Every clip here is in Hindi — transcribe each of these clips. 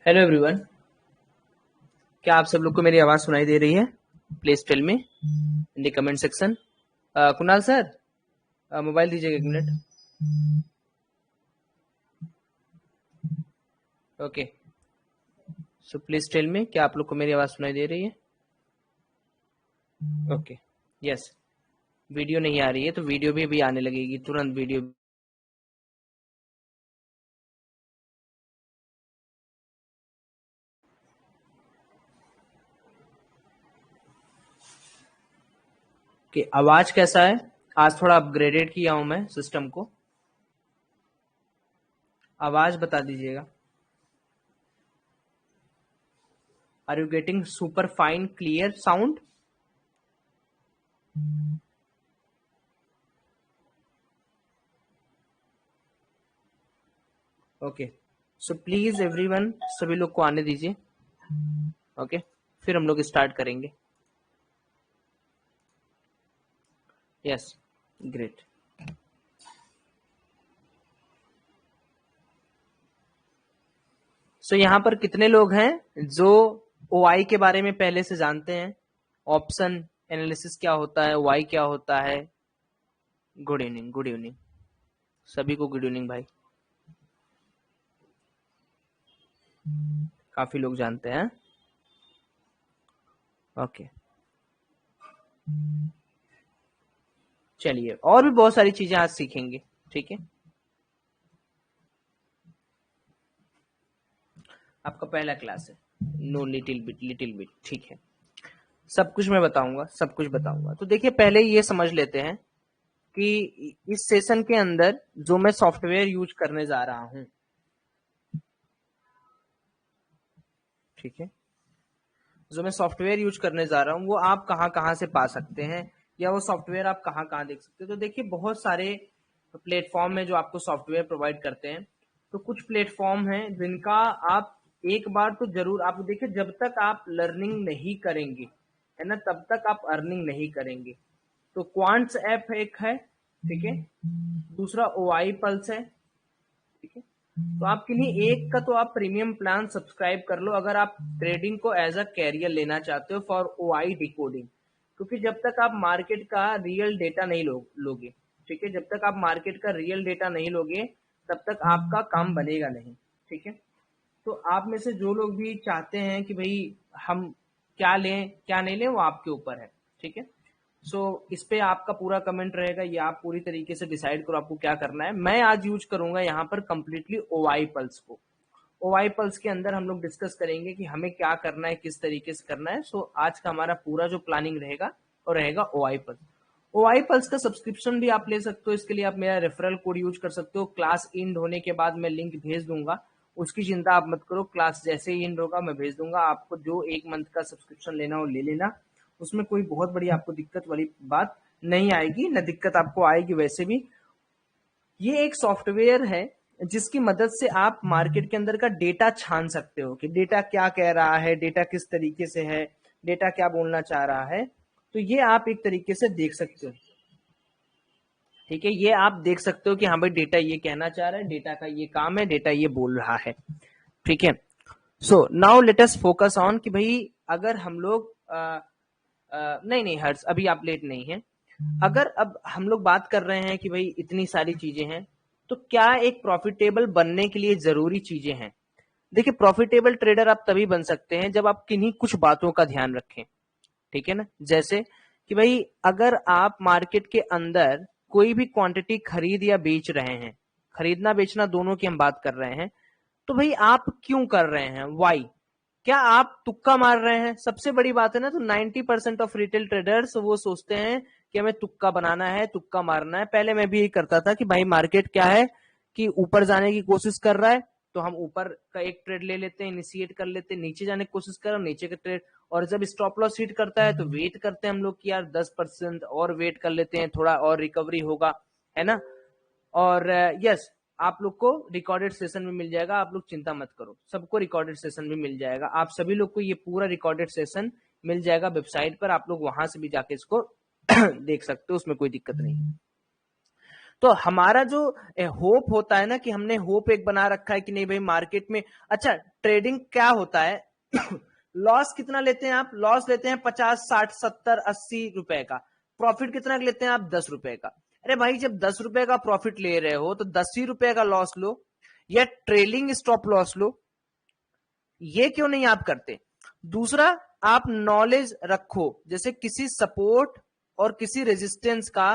हेलो एवरीवन, क्या आप सब लोग को मेरी आवाज सुनाई दे रही है? Please tell me in the comment section. Kunal sir, mobile दीजिएगा 1 मिनट। Okay, so please tell me, क्या आप लोग को मेरी आवाज सुनाई दे रही है? Okay, yes. वीडियो नहीं आ रही है तो वीडियो भी अभी आने लगेगी, तुरंत वीडियो। कि आवाज कैसा है? आज थोड़ा अपग्रेडेड किया हूं मैं सिस्टम को। आवाज बता दीजिएगा। Are you getting super fine clear sound? Okay, so please everyone, सभी लोग को आने दीजिए। ओके, फिर हम लोग स्टार्ट करेंगे। Yes, great. सो यहाँ पर कितने लोग हैं जो ओआई के बारे में पहले से जानते हैं? ऑप्शन एनालिसिस क्या होता है, ओआई क्या होता है? गुड इवनिंग, गुड इवनिंग सभी को, गुड इवनिंग भाई। काफी लोग जानते हैं। ओके, चलिए, और भी बहुत सारी चीजें आज सीखेंगे। ठीक है, आपका पहला क्लास है। No, little bit, little bit, ठीक है। सब कुछ मैं बताऊंगा, सब कुछ बताऊंगा। तो देखिए, पहले ये समझ लेते हैं कि इस सेशन के अंदर जो मैं सॉफ्टवेयर यूज करने जा रहा हूं, ठीक है, जो मैं सॉफ्टवेयर यूज करने जा रहा हूँ वो आप कहाँ कहाँ से पा सकते हैं, या वो सॉफ्टवेयर आप कहाँ कहाँ देख सकते हैं। तो देखिए, बहुत सारे प्लेटफॉर्म है जो आपको सॉफ्टवेयर प्रोवाइड करते हैं। तो कुछ प्लेटफॉर्म है जिनका आप एक बार तो जरूर, आप देखिए, जब तक आप लर्निंग नहीं करेंगे, है ना, तब तक आप अर्निंग नहीं करेंगे। तो क्वांट्स ऐप एक है, ठीक है, दूसरा ओआई पल्स है, ठीक है। तो आप किन्हीं एक का तो आप प्रीमियम प्लान सब्सक्राइब कर लो अगर आप ट्रेडिंग को एज अ कैरियर लेना चाहते हो फॉर ओआई डिकोडिंग। क्योंकि जब तक आप मार्केट का रियल डेटा नहीं लोगे, ठीक है, जब तक आप मार्केट का रियल डेटा नहीं लोगे तब तक आपका काम बनेगा नहीं। ठीक है, तो आप में से जो लोग भी चाहते हैं कि भाई हम क्या लें क्या नहीं लें, वो आपके ऊपर है। ठीक है, सो इस पे आपका पूरा कमेंट रहेगा, ये आप पूरी तरीके से डिसाइड करो आपको क्या करना है। मैं आज यूज करूंगा यहाँ पर कंप्लीटली ओआई पल्स को। ओआई पल्स के अंदर हम लोग डिस्कस करेंगे कि हमें क्या करना है, किस तरीके से करना है। सो आज का हमारा पूरा जो प्लानिंग रहेगा वो रहेगा ओआई पल्स। ओआई पल्स का सब्सक्रिप्शन भी आप ले सकते हो। इसके लिए आप मेरा रेफरल कोड यूज कर सकते हो। क्लास इंड होने के बाद मैं लिंक भेज दूंगा, उसकी चिंता आप मत करो। क्लास जैसे ही इंड होगा मैं भेज दूंगा आपको। जो 1 मंथ का सब्सक्रिप्शन लेना हो ले लेना, उसमें कोई बहुत बड़ी आपको दिक्कत वाली बात नहीं आएगी, न दिक्कत आपको आएगी। वैसे भी ये एक सॉफ्टवेयर है जिसकी मदद से आप मार्केट के अंदर का डेटा छान सकते हो कि डेटा क्या कह रहा है, डेटा किस तरीके से है, डेटा क्या बोलना चाह रहा है। तो ये आप एक तरीके से देख सकते हो। ठीक है, ये आप देख सकते हो कि हाँ भाई, डेटा ये कहना चाह रहा है, डेटा का ये काम है, डेटा ये बोल रहा है। ठीक है, so now let us focus on कि भाई अगर हम लोग नहीं नहीं हर्ष, अभी आप लेट नहीं है। अगर अब हम लोग बात कर रहे हैं कि भाई इतनी सारी चीजें हैं, तो क्या एक प्रॉफिटेबल बनने के लिए जरूरी चीजें हैं? देखिए, प्रॉफिटेबल ट्रेडर आप तभी बन सकते हैं जब आप किन्हीं कुछ बातों का ध्यान रखें। ठीक है ना, जैसे कि भाई अगर आप मार्केट के अंदर कोई भी क्वांटिटी खरीद या बेच रहे हैं, खरीदना बेचना दोनों की हम बात कर रहे हैं, तो भाई आप क्यों कर रहे हैं, वाई? क्या आप तुक्का मार रहे हैं? सबसे बड़ी बात है ना, तो 90% ऑफ रिटेल ट्रेडर्स वो सोचते हैं कि हमें तुक्का बनाना है, तुक्का मारना है। पहले मैं भी यही करता था कि भाई मार्केट क्या है कि ऊपर जाने की कोशिश कर रहा है तो हम ऊपर का एक ट्रेड ले लेते हैं, इनिशिएट कर लेते हैं। नीचे जाने की कोशिश कर रहा है, नीचे का ट्रेड। और जब स्टॉप लॉस हिट करता है तो वेट करते हैं हम लोग कि यार 10% और वेट कर लेते हैं, थोड़ा और रिकवरी होगा, है ना। और यस, आप लोग को रिकॉर्डेड सेशन भी मिल जाएगा, आप लोग चिंता मत करो, सबको रिकॉर्डेड सेशन भी मिल जाएगा। आप सभी लोग को ये पूरा रिकॉर्डेड सेशन मिल जाएगा वेबसाइट पर, आप लोग वहां से भी जाके इसको देख सकते हो, उसमें कोई दिक्कत नहीं। तो हमारा जो होप होता है ना कि हमने होप एक बना रखा है कि नहीं भाई मार्केट में, अच्छा ट्रेडिंग क्या होता है लॉस कितना लेते हैं आप? लॉस लेते हैं 50, 60, 70, 80 रुपए का। प्रॉफिट कितना लेते हैं आप? 10 रुपए का। अरे भाई जब 10 रुपए का प्रॉफिट ले रहे हो तो 10 ही रुपए का लॉस लो या ट्रेलिंग स्टॉप लॉस लो। ये क्यों नहीं आप करते? दूसरा, आप नॉलेज रखो, जैसे किसी सपोर्ट और किसी रेजिस्टेंस का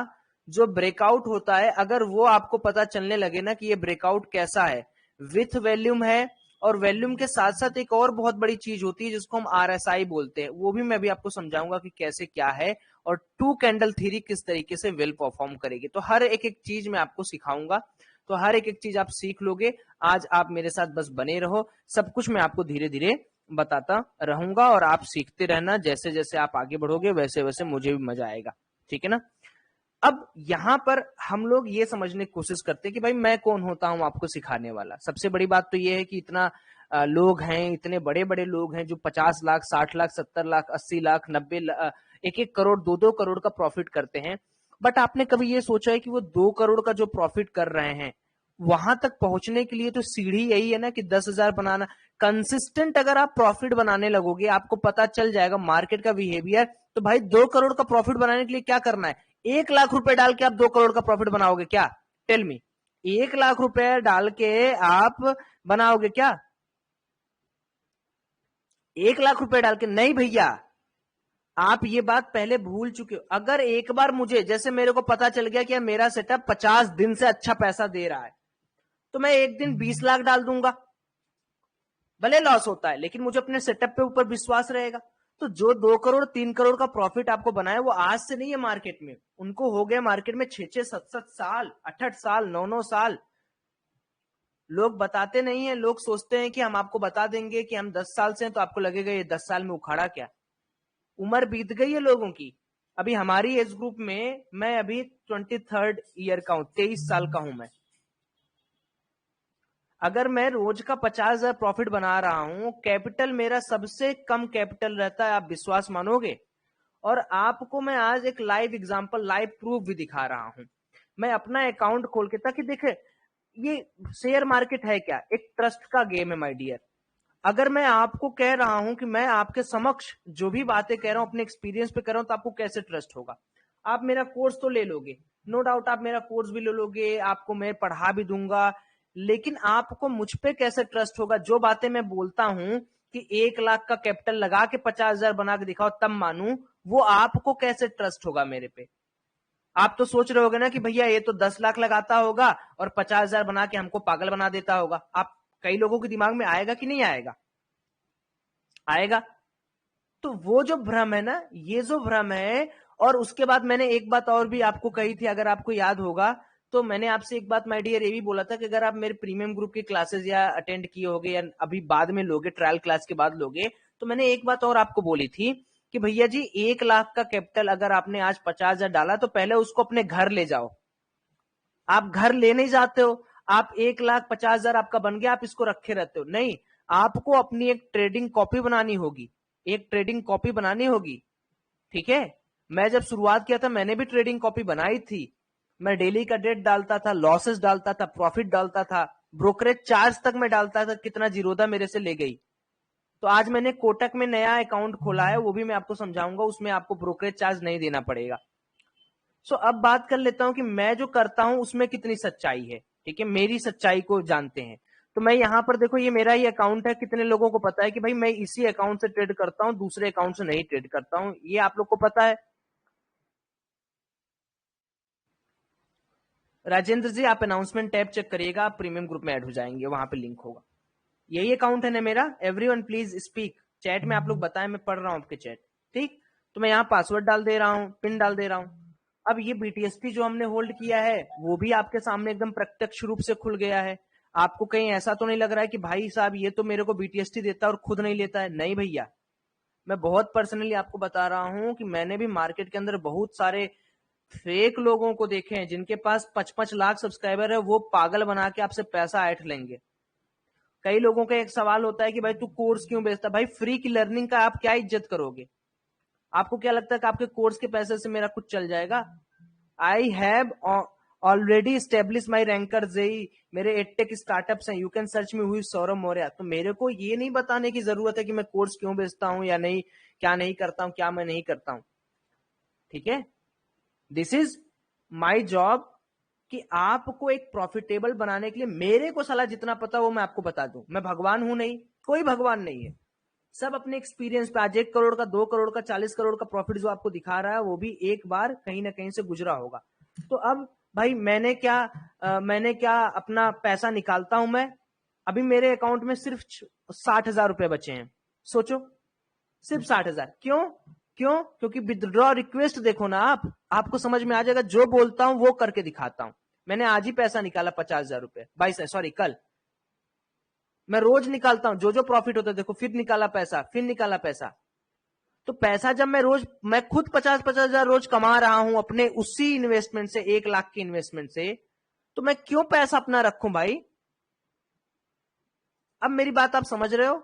जो ब्रेकआउट होता है, अगर वो आपको पता चलने लगे ना कि ये ब्रेकआउट कैसा है, विथ वॉल्यूम है, और वॉल्यूम के साथ साथ एक और बहुत बड़ी चीज होती है जिसको हम RSI बोलते हैं, वो भी मैं अभी आपको समझाऊंगा कि कैसे क्या है, और 2 कैंडल थ्योरी किस तरीके से वेल परफॉर्म करेगी। तो हर एक एक चीज मैं आपको सिखाऊंगा, तो हर एक एक चीज आप सीख लोगे। आज आप मेरे साथ बस बने रहो, सब कुछ मैं आपको धीरे धीरे बताता रहूंगा और आप सीखते रहना। जैसे जैसे आप आगे बढ़ोगे वैसे वैसे मुझे भी मजा आएगा, ठीक है ना। अब यहां पर हम लोग ये समझने की कोशिश करते हैं कि भाई मैं कौन होता हूं आपको सिखाने वाला। सबसे बड़ी बात तो ये है कि इतना लोग हैं, इतने बड़े बड़े लोग हैं जो 50 लाख, 60 लाख, 70 लाख, 80 लाख, 90 लाख, 1-1 करोड़, 2-2 करोड़ का प्रॉफिट करते हैं। बट आपने कभी ये सोचा है कि वो 2 करोड़ का जो प्रॉफिट कर रहे हैं, वहां तक पहुंचने के लिए तो सीढ़ी यही है ना कि 10,000 बनाना। कंसिस्टेंट अगर आप प्रॉफिट बनाने लगोगे, आपको पता चल जाएगा मार्केट का बिहेवियर। तो भाई 2 करोड़ का प्रॉफिट बनाने के लिए क्या करना है? 1 लाख रुपए डाल के आप 2 करोड़ का प्रॉफिट बनाओगे क्या? Tell me. 1 लाख रुपए डाल के आप बनाओगे क्या? 1 लाख रुपए डाल के नहीं भैया, आप ये बात पहले भूल चुके हो। अगर एक बार मुझे, जैसे मेरे को पता चल गया कि मेरा सेटअप 50 दिन से अच्छा पैसा दे रहा है, तो मैं एक दिन 20 लाख डाल दूंगा, भले लॉस होता है लेकिन मुझे अपने सेटअप पे ऊपर विश्वास रहेगा। तो जो 2 करोड़ 3 करोड़ का प्रॉफिट आपको बनाया वो आज से नहीं है मार्केट में, उनको हो गया मार्केट में 6-6, 7-7 साल, 8-8 साल, 9-9 साल। लोग बताते नहीं है, लोग सोचते हैं कि हम आपको बता देंगे कि हम 10 साल से हैं तो आपको लगेगा ये 10 साल में उखाड़ा क्या। उम्र बीत गई है लोगों की। अभी हमारी एज ग्रुप में मैं अभी 23rd ईयर का हूं, 23 साल का हूं मैं। अगर मैं रोज का 50,000 प्रॉफिट बना रहा हूं, कैपिटल मेरा सबसे कम कैपिटल रहता है, आप विश्वास मानोगे? और आपको मैं आज एक लाइव एग्जांपल, लाइव प्रूफ भी दिखा रहा हूं। मैं अपना अकाउंट खोल के, ताकि देखे ये शेयर मार्केट है क्या, एक ट्रस्ट का गेम है माय डियर। अगर मैं आपको कह रहा हूं कि मैं आपके समक्ष जो भी बातें कह रहा हूं अपने एक्सपीरियंस पे कर रहा हूं, तो आपको कैसे ट्रस्ट होगा? आप मेरा कोर्स तो ले लोगे, नो डाउट, आप मेरा कोर्स भी ले लोगे, आपको मैं पढ़ा भी दूंगा, लेकिन आपको मुझ पे कैसे ट्रस्ट होगा? जो बातें मैं बोलता हूं कि 1 लाख का कैपिटल लगा के 50,000 बना के दिखाओ तब मानू, वो आपको कैसे ट्रस्ट होगा मेरे पे? आप तो सोच रहे होगे ना कि भैया ये तो 10 लाख लगाता होगा और 50,000 बना के हमको पागल बना देता होगा। आप, कई लोगों के दिमाग में आएगा कि नहीं आएगा? आएगा। तो वो जो भ्रम है ना, ये जो भ्रम है। और उसके बाद मैंने एक बात और भी आपको कही थी, अगर आपको याद होगा, तो मैंने आपसे एक बात माय डियर ये भी बोला था कि अगर आप मेरे प्रीमियम ग्रुप की क्लासेस या अटेंड किए होगे या अभी बाद में लोगे, ट्रायल क्लास के बाद लोगे, तो मैंने एक बात और आपको बोली थी कि भैया जी 1 लाख का कैपिटल अगर आपने आज 50,000 डाला तो पहले उसको अपने घर ले जाओ। आप घर ले नहीं जाते हो, आप 1,50,000 आपका बन गया, आप इसको रखे रहते हो नहीं। आपको अपनी एक ट्रेडिंग कॉपी बनानी होगी, एक ट्रेडिंग कॉपी बनानी होगी, ठीक है। मैं जब शुरुआत किया था मैंने भी ट्रेडिंग कॉपी बनाई थी। मैं डेली का डेट डालता था, लॉसेस डालता था, प्रॉफिट डालता था, ब्रोकरेज चार्ज तक मैं डालता था, कितना जीरोधा मेरे से ले गई। तो आज मैंने कोटक में नया अकाउंट खोला है, वो भी मैं आपको समझाऊंगा, उसमें आपको ब्रोकरेज चार्ज नहीं देना पड़ेगा। सो अब बात कर लेता हूं कि मैं जो करता हूं उसमें कितनी सच्चाई है, ठीक है, मेरी सच्चाई को जानते हैं। तो मैं यहां पर देखो, ये मेरा ही अकाउंट है। कितने लोगों को पता है कि भाई मैं इसी अकाउंट से ट्रेड करता हूं, दूसरे अकाउंट से नहीं ट्रेड करता हूं? ये आप लोग को पता है? राजेंद्र जी, आप अनाउंसमेंट टैब चेक करिएगा, आप प्रीमियम ग्रुप में ऐड हो जाएंगे, वहां पे लिंक होगा। यही अकाउंट है ना मेरा। एवरीवन प्लीज स्पीक, चैट में आप लोग बताएं, मैं पढ़ रहा हूं आपके चैट, ठीक। तो मैं यहाँ पासवर्ड डाल दे रहा हूँ, पिन डाल दे रहा हूँ। अब ये BTST जो हमने होल्ड किया है वो भी आपके सामने एकदम प्रत्यक्ष रूप से खुल गया है। आपको कहीं ऐसा तो नहीं लग रहा है कि भाई साहब ये तो मेरे को BTST देता है और खुद नहीं लेता है? नहीं भैया, मैं बहुत पर्सनली आपको बता रहा हूं कि मैंने भी मार्केट के अंदर बहुत सारे फेक लोगों को देखे हैं जिनके पास 55 लाख सब्सक्राइबर है, वो पागल बना के आपसे पैसा ऐंठ लेंगे। कई लोगों का एक सवाल होता है कि भाई तू कोर्स क्यों बेचता? भाई फ्री की लर्निंग का आप क्या इज्जत करोगे? आपको क्या लगता है कि आपके कोर्स के पैसे से मेरा कुछ चल जाएगा? I have already establish my Ranker JE, मेरे एडटेक स्टार्टअप्स हैं, यू कैन सर्च मी हुई सौरभ मौर्य। तो मेरे को ये नहीं बताने की जरूरत है कि मैं कोर्स क्यों बेचता हूं या नहीं, क्या नहीं करता हूं, क्या मैं नहीं करता हूं। ठीक है, दिस इज माई जॉब कि आपको एक प्रॉफिटेबल बनाने के लिए मेरे को सलाह जितना पता वो मैं आपको बता दूं। मैं भगवान हूं नहीं, कोई भगवान नहीं है, सब अपने एक्सपीरियंस पे। आज 1 करोड़ का, 2 करोड़ का, 40 करोड़ का प्रॉफिट जो आपको दिखा रहा है वो भी एक बार कहीं ना कहीं से गुजरा होगा। तो अब भाई मैंने क्या अपना पैसा निकालता हूं मैं, अभी मेरे अकाउंट में सिर्फ 60,000 रुपए बचे हैं। सोचो, सिर्फ 60,000। क्यों? क्योंकि विथड्रॉ रिक्वेस्ट देखो ना आपको समझ में आ जाएगा। जो बोलता हूं वो करके दिखाता हूं। मैंने आज ही पैसा निकाला 50,000 रुपए, 22 सॉरी कल। मैं रोज निकालता हूं जो प्रॉफिट होता है, देखो फिर निकाला पैसा, फिर निकाला पैसा। तो पैसा जब मैं खुद 50,000 रोज कमा रहा हूं अपने उसी इन्वेस्टमेंट से, 1 लाख के इन्वेस्टमेंट से, तो मैं क्यों पैसा अपना रखूं भाई? अब मेरी बात आप समझ रहे हो?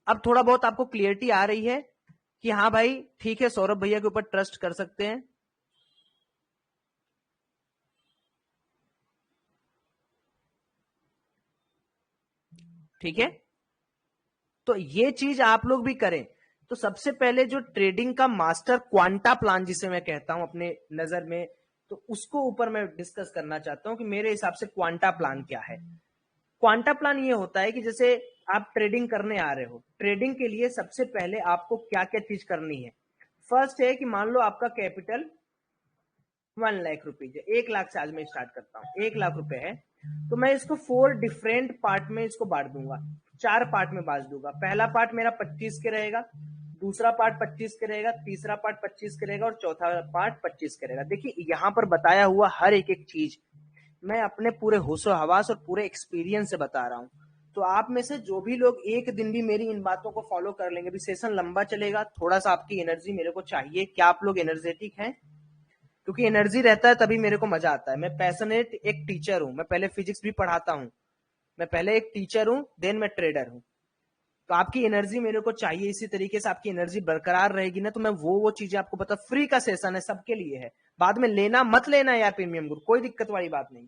अब थोड़ा बहुत आपको क्लियरिटी आ रही है कि हाँ भाई ठीक है, सौरभ भैया के ऊपर ट्रस्ट कर सकते हैं। ठीक है, तो ये चीज आप लोग भी करें। तो सबसे पहले जो ट्रेडिंग का मास्टर क्वांटा प्लान जिसे मैं कहता हूं अपने नजर में, तो उसको ऊपर मैं डिस्कस करना चाहता हूं कि मेरे हिसाब से क्वांटा प्लान क्या है। क्वांटा प्लान ये होता है कि जैसे आप ट्रेडिंग करने आ रहे हो, ट्रेडिंग के लिए सबसे पहले आपको क्या क्या चीज करनी है। फर्स्ट है कि मान लो आपका कैपिटल 1 लाख रुपीज है, 1 लाख से आज मैं स्टार्ट करता हूं, 1 लाख रुपए है, तो मैं इसको 4 डिफरेंट पार्ट में इसको बांट दूंगा, 4 पार्ट में बांट दूंगा। पहला पार्ट मेरा 25 के रहेगा, दूसरा पार्ट 25 के रहेगा, तीसरा पार्ट 25 के रहेगा और चौथा पार्ट 25 के रहेगा। देखिए यहां पर बताया हुआ हर एक एक चीज मैं अपने पूरे होशो हवास और पूरे एक्सपीरियंस से बता रहा हूं। तो आप में से जो भी लोग एक दिन भी मेरी इन बातों को फॉलो कर लेंगे, भी सेशन लंबा चलेगा, थोड़ा सा आपकी एनर्जी मेरे को चाहिए। क्या आप लोग एनर्जेटिक हैं? क्योंकि एनर्जी रहता है तभी मेरे को मजा आता है। मैं पैशनेट एक टीचर हूं, मैं पहले फिजिक्स भी पढ़ाता हूं, मैं पहले एक टीचर हूं, देन मैं ट्रेडर हूं। तो आपकी एनर्जी मेरे को चाहिए, इसी तरीके से आपकी एनर्जी बरकरार रहेगी ना, तो मैं वो चीजें आपको बता। फ्री का सेशन है, सबके लिए है, बाद में लेना मत लेना यार प्रीमियम गुरु, कोई दिक्कत वाली बात नहीं।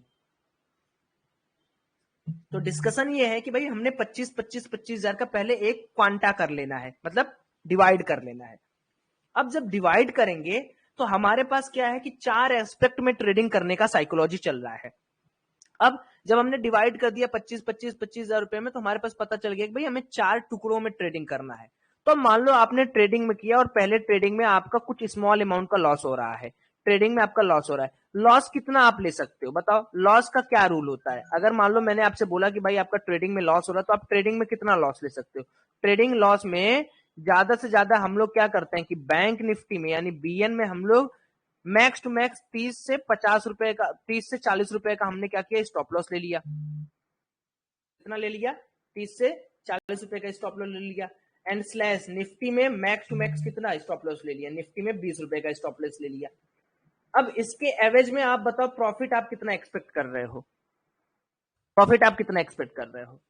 तो डिस्कशन ये है कि भाई हमने 25,000 का पहले एक क्वांटा कर लेना है, मतलब डिवाइड कर लेना है। अब जब डिवाइड करेंगे तो हमारे पास क्या है कि 4 एस्पेक्ट में ट्रेडिंग करने का साइकोलॉजी चल रहा है। अब जब हमने डिवाइड कर दिया 25,000 रुपए में, तो हमारे पास पता चल गया कि भाई हमें 4 टुकड़ों में ट्रेडिंग करना है। तो मान लो आपने ट्रेडिंग में किया और पहले ट्रेडिंग में आपका कुछ स्मॉल अमाउंट का लॉस हो रहा है, ट्रेडिंग में आपका लॉस हो रहा है। लॉस कितना आप ले सकते हो बताओ? लॉस का क्या रूल होता है? अगर मान लो मैंने आपसे बोला कि भाई आपका ट्रेडिंग में लॉस हो रहा है, तो आप ट्रेडिंग में कितना लॉस ले सकते हो? ट्रेडिंग लॉस में ज्यादा से ज्यादा हम लोग क्या करते हैं कि बैंक निफ्टी में यानी बीएन में हम लोग मैक्स टू मैक्स 30 से 50 रुपए का, 30 से 40 रुपए का हमने क्या किया, स्टॉप लॉस ले लिया। कितना ले लिया? 30 से 40 रुपए का स्टॉप लॉस ले लिया। एंड स्लैश निफ्टी में मैक्स टू मैक्स कितना स्टॉप लॉस ले लिया? निफ्टी में 20 रुपए का स्टॉप लॉस ले लिया। अब इसके एवरेज में आप बताओ प्रॉफिट आप कितना एक्सपेक्ट कर रहे हो? प्रॉफिट आप कितना एक्सपेक्ट कर रहे हो?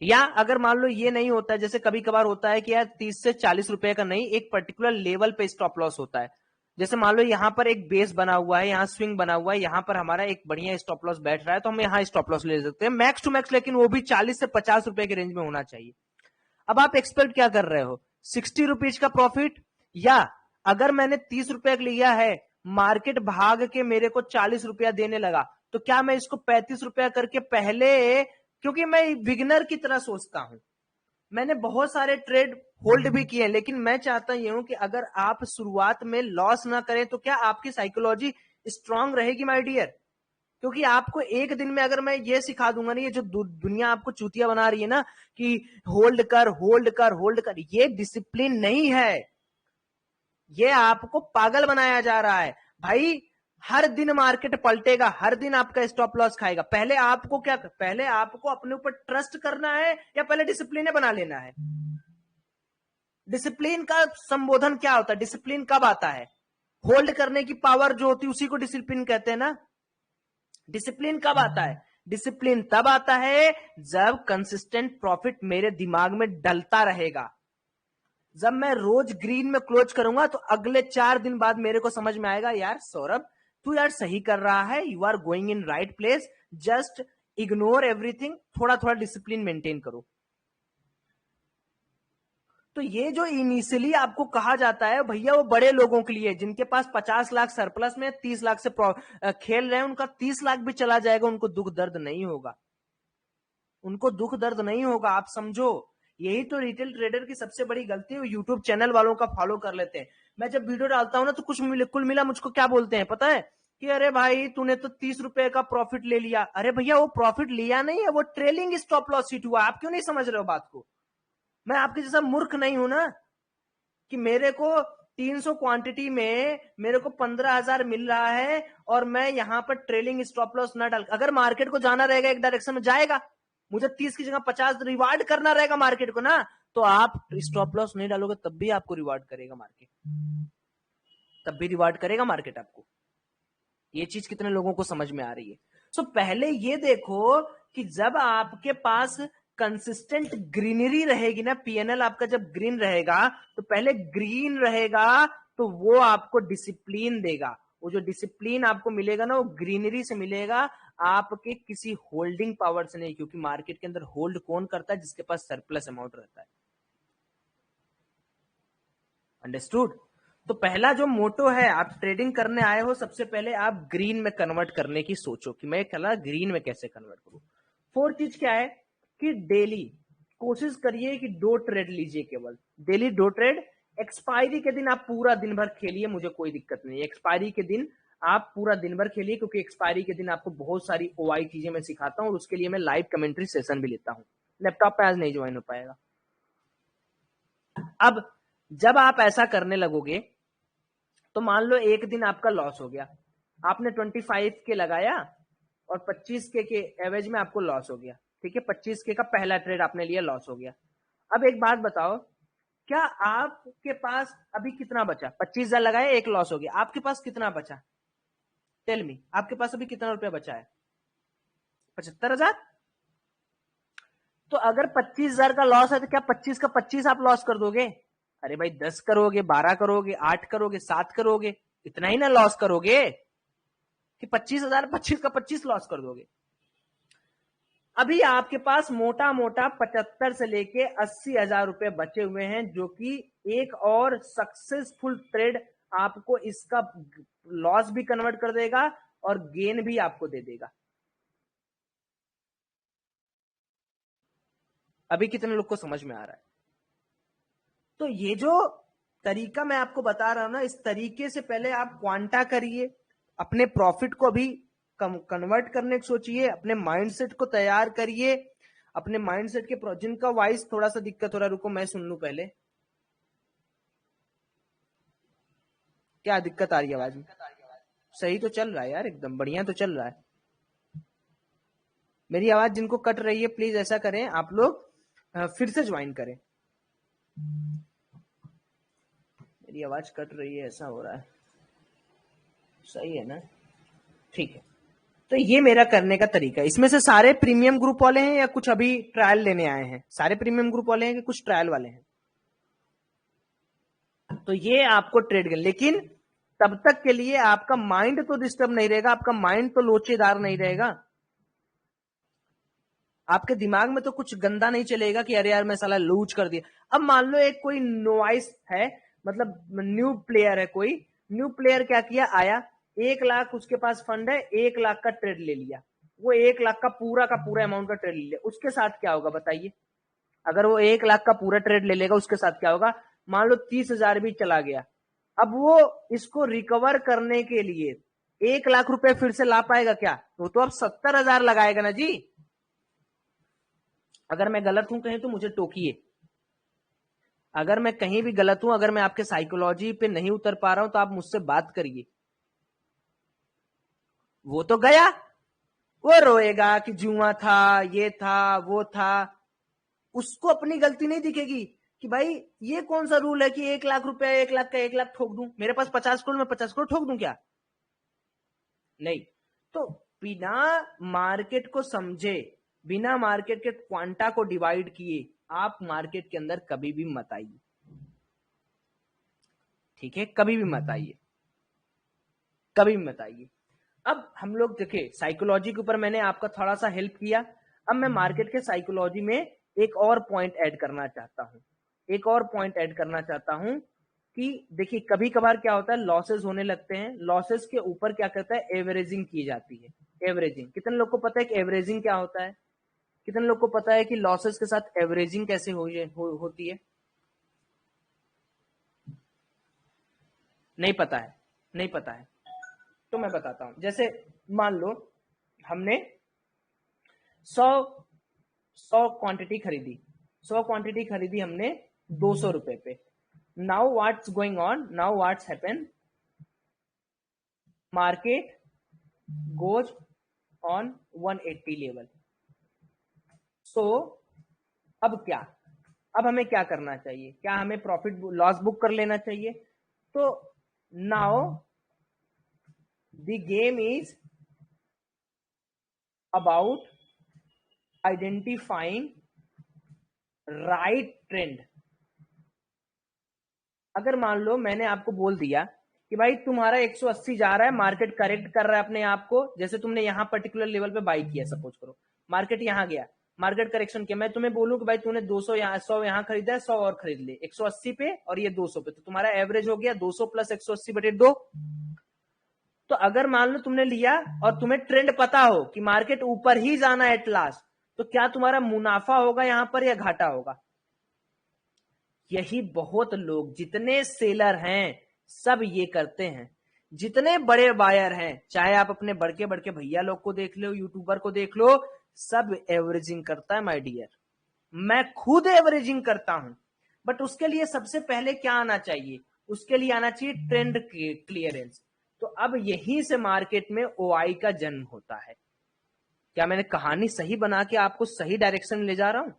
या अगर मान लो ये नहीं होता है, जैसे कभी कभार होता है कि यार 30 से 40 रुपए का नहीं, एक पर्टिकुलर लेवल पे स्टॉप लॉस होता है। जैसे मान लो यहां पर एक बेस बना हुआ है, यहां स्विंग बना हुआ है, यहां पर हमारा एक बढ़िया स्टॉप लॉस बैठ रहा है, तो हम यहां स्टॉप लॉस ले सकते हैं मैक्स टू मैक्स, लेकिन वो भी 40 से 50 रुपए के रेंज में होना चाहिए। अब आप एक्सपेक्ट क्या कर रहे हो? 60 रुपीज का प्रॉफिट? या अगर मैंने 30 रुपए लिया है, मार्केट भाग के मेरे को 40 रुपया देने लगा, तो क्या मैं इसको 35 रुपया करके पहले, क्योंकि मैं बिगिनर की तरह सोचता हूं, मैंने बहुत सारे ट्रेड होल्ड भी किए, लेकिन मैं चाहता ये हूं कि अगर आप शुरुआत में लॉस ना करें तो क्या आपकी साइकोलॉजी स्ट्रांग रहेगी माय डियर? क्योंकि आपको एक दिन में अगर मैं ये सिखा दूंगा ना, ये जो दुनिया आपको चूतिया बना रही है ना कि होल्ड कर होल्ड कर होल्ड कर, ये डिसिप्लिन नहीं है, ये आपको पागल बनाया जा रहा है भाई। हर दिन मार्केट पलटेगा, हर दिन आपका स्टॉप लॉस खाएगा। पहले आपको क्या, पहले आपको अपने ऊपर ट्रस्ट करना है या पहले डिसिप्लिन बना लेना है? डिसिप्लिन का संबोधन क्या होता है? डिसिप्लिन कब आता है? होल्ड करने की पावर जो होती है उसी को डिसिप्लिन कहते हैं ना। डिसिप्लिन कब आता है? डिसिप्लिन तब आता है जब कंसिस्टेंट प्रॉफिट मेरे दिमाग में डलता रहेगा। जब मैं रोज ग्रीन में क्लोज करूंगा तो अगले 4 दिन बाद मेरे को समझ में आएगा यार सौरभ तू यार सही कर रहा है, you are going in right place, just ignore everything, थोड़ा थोड़ा डिसिप्लिन मेंटेन करो। तो ये जो इनिशियली आपको कहा जाता है भैया, वो बड़े लोगों के लिए जिनके पास 50 लाख सरप्लस में 30 लाख से खेल रहे हैं, उनका 30 लाख भी चला जाएगा, उनको दुख दर्द नहीं होगा, उनको दुख दर्द नहीं होगा, आप समझो। यही तो रिटेल ट्रेडर की सबसे बड़ी गलती है, यूट्यूब चैनल वालों का फॉलो कर लेते हैं। मैं जब वीडियो डालता हूं ना तो कुल मिला मुझको क्या बोलते हैं पता है, कि अरे भाई तूने तो 30 रुपए का प्रॉफिट ले लिया। अरे भैया वो प्रॉफिट लिया नहीं है, वो ट्रेलिंग स्टॉप लॉस हिट हुआ। आप क्यों नहीं समझ रहे हो बात को? मैं आपके जैसा मूर्ख नहीं हूं ना, कि मेरे को 300 क्वांटिटी में मेरे को 15,000 मिल रहा है और मैं यहां पर ट्रेलिंग स्टॉप लॉस ना डाल, अगर मार्केट को जाना रहेगा एक डायरेक्शन में जाएगा, मुझे 30 की जगह 50 रिवार्ड करना रहेगा मार्केट को ना, तो आप स्टॉप लॉस नहीं डालोगे तब भी आपको रिवार्ड करेगा मार्केट, तब भी रिवार्ड करेगा मार्केट आपको। ये चीज कितने लोगों को समझ में आ रही है? सो पहले ये देखो कि जब आपके पास कंसिस्टेंट ग्रीनरी रहेगी ना, पीएनएल आपका जब ग्रीन रहेगा, तो पहले ग्रीन रहेगा तो वो आपको डिसिप्लिन देगा। वो जो डिसिप्लिन आपको मिलेगा ना, वो ग्रीनरी से मिलेगा, आपके किसी होल्डिंग पावर से नहीं, क्योंकि मार्केट के अंदर होल्ड कौन करता है? जिसके पास सरप्लस अमाउंट रहता है। अंडरस्टूड? तो पहला जो मोटो है, आप ट्रेडिंग करने आए हो, सबसे पहले आप ग्रीन में कन्वर्ट करने की सोचो कि मैं कल ग्रीन में कैसे कन्वर्ट करूं। फोर्थ चीज क्या है कि डेली कोशिश करिए कि 2 ट्रेड लीजिए, केवल डेली 2 ट्रेड। एक्सपायरी के दिन आप पूरा दिन भर खेलिए, मुझे कोई दिक्कत नहीं। एक्सपायरी के दिन आप पूरा दिन भर खेलिए, क्योंकि एक्सपायरी के दिन आपको बहुत सारी ओआई चीजें मैं सिखाता हूं, और उसके लिए मैं लाइव कमेंट्री सेशन भी लेता हूं। लैपटॉप पे आज नहीं ज्वाइन हो पाएगा। अब जब आप ऐसा करने लगोगे तो मान लो एक दिन आपका लॉस हो गया, आपने 25 के लगाया और 25 के एवरेज में आपको लॉस हो गया। ठीक है, 25 के का पहला ट्रेड आपने लिया, लॉस हो गया। अब एक बात बताओ, क्या आपके पास अभी कितना बचा? 25,000 लगाए, एक लॉस हो गया, आपके पास कितना बचा? टेल मी, आपके पास अभी कितना रुपया बचा है? 75,000। तो अगर 25,000 का लॉस है तो क्या 25 का 25 आप लॉस कर दोगे? अरे भाई 10 करोगे, 12 करोगे, 8 करोगे, 7 करोगे, इतना ही ना लॉस करोगे कि 25,000 25 का 25 लॉस कर दोगे। अभी आपके पास मोटा मोटा 75 से लेके 80,000 रुपए बचे हुए हैं, जो कि एक और सक्सेसफुल ट्रेड आपको इसका लॉस भी कन्वर्ट कर देगा और गेन भी आपको दे देगा। अभी कितने लोग को समझ में आ रहा है? तो ये जो तरीका मैं आपको बता रहा हूं ना, इस तरीके से पहले आप क्वांटा करिए, अपने प्रॉफिट को भी कन्वर्ट करने की सोचिए, अपने माइंडसेट को तैयार करिए, अपने माइंडसेट के जिनका वॉइस थोड़ा सा दिक्कत हो रहा है, रुको मैं सुन लूं पहले। क्या दिक्कत आ रही है आवाज में? सही तो चल रहा है यार, एकदम बढ़िया तो चल रहा है। मेरी आवाज जिनको कट रही है, प्लीज ऐसा करें आप लोग, फिर से ज्वाइन करें। मेरी आवाज कट रही है, ऐसा हो रहा है, सही है ना? ठीक है, तो ये मेरा करने का तरीका है। इसमें से सारे प्रीमियम ग्रुप वाले हैं या कुछ अभी ट्रायल लेने आए हैं? सारे प्रीमियम ग्रुप वाले हैं कि कुछ ट्रायल वाले हैं? तो ये आपको ट्रेड कर, लेकिन तब तक के लिए आपका माइंड तो डिस्टर्ब नहीं रहेगा, आपका माइंड तो लोचेदार नहीं रहेगा, आपके दिमाग में तो कुछ गंदा नहीं चलेगा कि अरे यार मैं साला लूज कर दिया। अब मान लो एक कोई नोवाइस है, मतलब न्यू प्लेयर है, कोई न्यू प्लेयर क्या किया, आया 1 लाख उसके पास फंड है, 1 लाख का ट्रेड ले लिया, वो 1 लाख का पूरा अमाउंट का ट्रेड ले लिया, उसके साथ क्या होगा बताइए? अगर वो 1 लाख का पूरा ट्रेड ले लेगा, उसके साथ क्या होगा? मान लो 30,000 भी चला गया, अब वो इसको रिकवर करने के लिए 1 लाख रुपए फिर से ला पाएगा क्या? वो तो अब 70,000 लगाएगा ना जी। अगर मैं गलत हूं कहीं तो मुझे टोकिए, अगर मैं कहीं भी गलत हूं, अगर मैं आपके साइकोलॉजी पे नहीं उतर पा रहा हूं तो आप मुझसे बात करिए। वो तो गया, वो रोएगा कि जुआ था, ये था, वो था, उसको अपनी गलती नहीं दिखेगी कि भाई ये कौन सा रूल है कि 1 लाख रुपया, 1 लाख का 1 लाख ठोक दूं, मेरे पास 50 करोड़, मैं 50 करोड़ ठोक दूं क्या? नहीं। तो बिना मार्केट को समझे, बिना मार्केट के क्वांटा को डिवाइड किए आप मार्केट के अंदर कभी भी मत आइए। ठीक है, कभी भी मत आइए। कभी भी मत आइए। अब हम लोग देखिए साइकोलॉजी के ऊपर मैंने आपका थोड़ा सा हेल्प किया, अब मैं मार्केट के साइकोलॉजी में एक और पॉइंट ऐड करना चाहता हूं, एक और पॉइंट ऐड करना चाहता हूं कि देखिए कभी कभार क्या होता है लॉसेस होने लगते हैं, लॉसेस के ऊपर क्या करता है एवरेजिंग की जाती है। एवरेजिंग, कितने लोग को पता है कि एवरेजिंग क्या होता है? कितने लोग को पता है कि लॉसेस के साथ एवरेजिंग कैसे होती है? नहीं पता है, नहीं पता है तो मैं बताता हूं। जैसे मान लो हमने 100 क्वांटिटी खरीदी, 100 क्वांटिटी खरीदी हमने 200 रुपए पे। Now what's going on, now what's happen, market goes on 180 level. So अब क्या, अब हमें क्या करना चाहिए? क्या हमें प्रॉफिट लॉस बुक कर लेना चाहिए? तो now the game is about identifying right trend. अगर मान लो मैंने आपको बोल दिया कि भाई तुम्हारा 180 जा रहा है, मार्केट करेक्ट कर रहा है अपने आप को, जैसे तुमने यहां पर्टिकुलर लेवल पे बाई किया, सपोज करो मार्केट यहां गया, मार्केट करेक्शन किया, मैं तुम्हें बोलूं कि भाई तूने 200 यहाँ 100 यहां खरीदा है, 100 और खरीद ले 180 पे और ये 200 पे, तो तुम्हारा एवरेज हो गया 200 प्लस 180/2। तो अगर मान लो तुमने लिया और तुम्हें ट्रेंड पता हो कि मार्केट ऊपर ही जाना है एट लास्ट, तो क्या तुम्हारा मुनाफा होगा यहां पर या घाटा होगा? यही बहुत लोग, जितने सेलर हैं सब ये करते हैं, जितने बड़े बायर हैं, चाहे आप अपने बड़के बड़के भैया लोग को देख लो, यूट्यूबर को देख लो, सब एवरेजिंग करता है माय डियर। मैं खुद एवरेजिंग करता हूं, बट उसके लिए सबसे पहले क्या आना चाहिए? उसके लिए आना चाहिए ट्रेंड क्लियरेंस। तो अब यहीं से मार्केट में ओआई का जन्म होता है। क्या मैंने कहानी सही बना के आपको सही डायरेक्शन ले जा रहा हूं?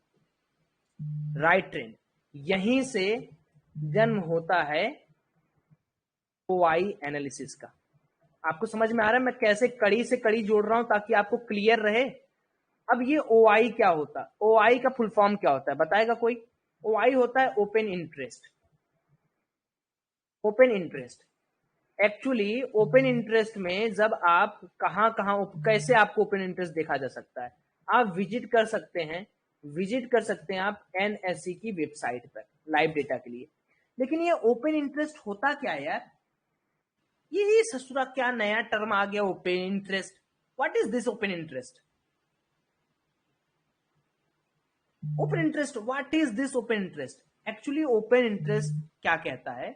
राइट ट्रेंड, यहीं से जन्म होता है ओआई एनालिसिस का। आपको समझ में आ रहा है मैं कैसे कड़ी से कड़ी जोड़ रहा हूं ताकि आपको क्लियर रहे? अब ये ओआई क्या होता है? ओआई का फुल फॉर्म क्या होता है बताएगा कोई? ओआई होता है open interest. Open interest, actually open interest में जब आप कहां कहां कैसे आपको ओपन इंटरेस्ट देखा जा सकता है? आप विजिट कर सकते हैं, विजिट कर सकते हैं आप एनएससी की वेबसाइट पर लाइव डेटा के लिए। लेकिन ये ओपन इंटरेस्ट होता क्या है यार? ये ससुरा क्या नया टर्म आ गया open interest? What is this open interest? Open interest, what is this open interest? Actually open interest क्या कहता है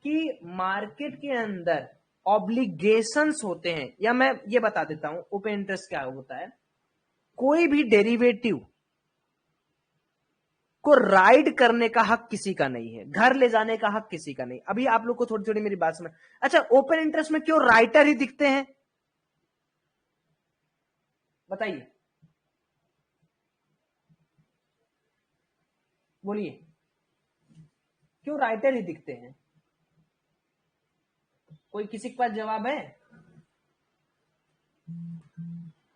कि मार्केट के अंदर ऑब्लिगेशंस होते हैं, या मैं ये बता देता हूं ओपन इंटरेस्ट क्या होता है। कोई भी डेरिवेटिव को राइड करने का हक किसी का नहीं है, घर ले जाने का हक किसी का नहीं। अभी आप लोग को थोड़ी थोड़ी मेरी बात समझ। अच्छा, ओपन इंटरेस्ट में क्यों राइटर ही दिखते हैं बताइए, बोलिए, क्यों राइटर ही दिखते हैं? कोई किसी के पास जवाब है?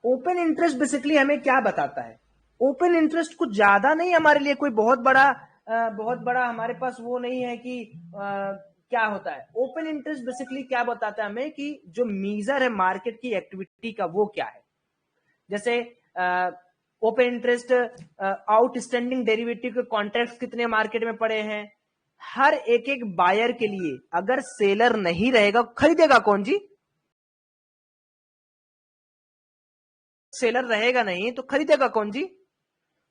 ओपन इंटरेस्ट बेसिकली हमें क्या बताता है? ओपन इंटरेस्ट कुछ ज्यादा नहीं हमारे लिए कोई बहुत बड़ा हमारे पास वो नहीं है कि क्या होता है। ओपन इंटरेस्ट बेसिकली क्या बताता है हमें कि जो मीजर है मार्केट की एक्टिविटी का वो क्या है। जैसे ओपन इंटरेस्ट आउटस्टैंडिंग डेरिवेटिव के कॉन्ट्रैक्ट कितने मार्केट में पड़े हैं, हर एक एक बायर के लिए। अगर सेलर नहीं रहेगा खरीदेगा कौन जी? सेलर रहेगा नहीं तो खरीदेगा कौन जी?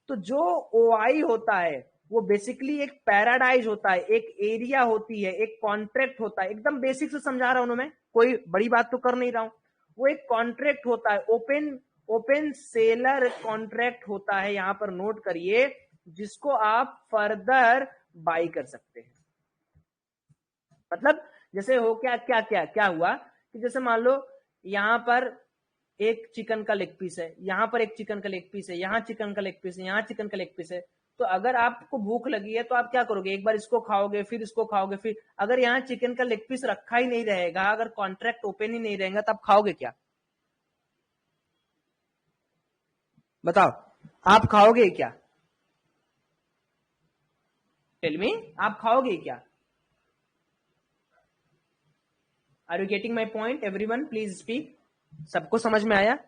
तो जो ओआई होता है वो बेसिकली एक पैराडाइज होता है, एक एरिया होती है, एक कॉन्ट्रैक्ट होता है। एकदम बेसिक से समझा रहा हूं मैं, कोई बड़ी बात तो कर नहीं रहा हूं। वो एक कॉन्ट्रैक्ट होता है, ओपन सेलर कॉन्ट्रैक्ट होता है, यहां पर नोट करिए, जिसको आप फर्दर बाई कर सकते हैं। मतलब जैसे हो क्या क्या क्या क्या हुआ कि जैसे मान लो यहां पर एक चिकन का लेग पीस है, यहां पर एक चिकन का लेग पीस है, यहां चिकन का लेग पीस है, यहां चिकन का लेग पीस है। तो अगर आपको भूख लगी है तो आप क्या करोगे? एक बार इसको खाओगे, फिर इसको खाओगे, फिर अगर यहाँ चिकन का लेग पीस रखा ही नहीं रहेगा, अगर कॉन्ट्रैक्ट ओपन ही नहीं रहेगा, तो आप खाओगे क्या? बताओ, आप खाओगे क्या? टेल मी, आप खाओगे क्या? Are you getting my point? Everyone please speak. सबको समझ में आया?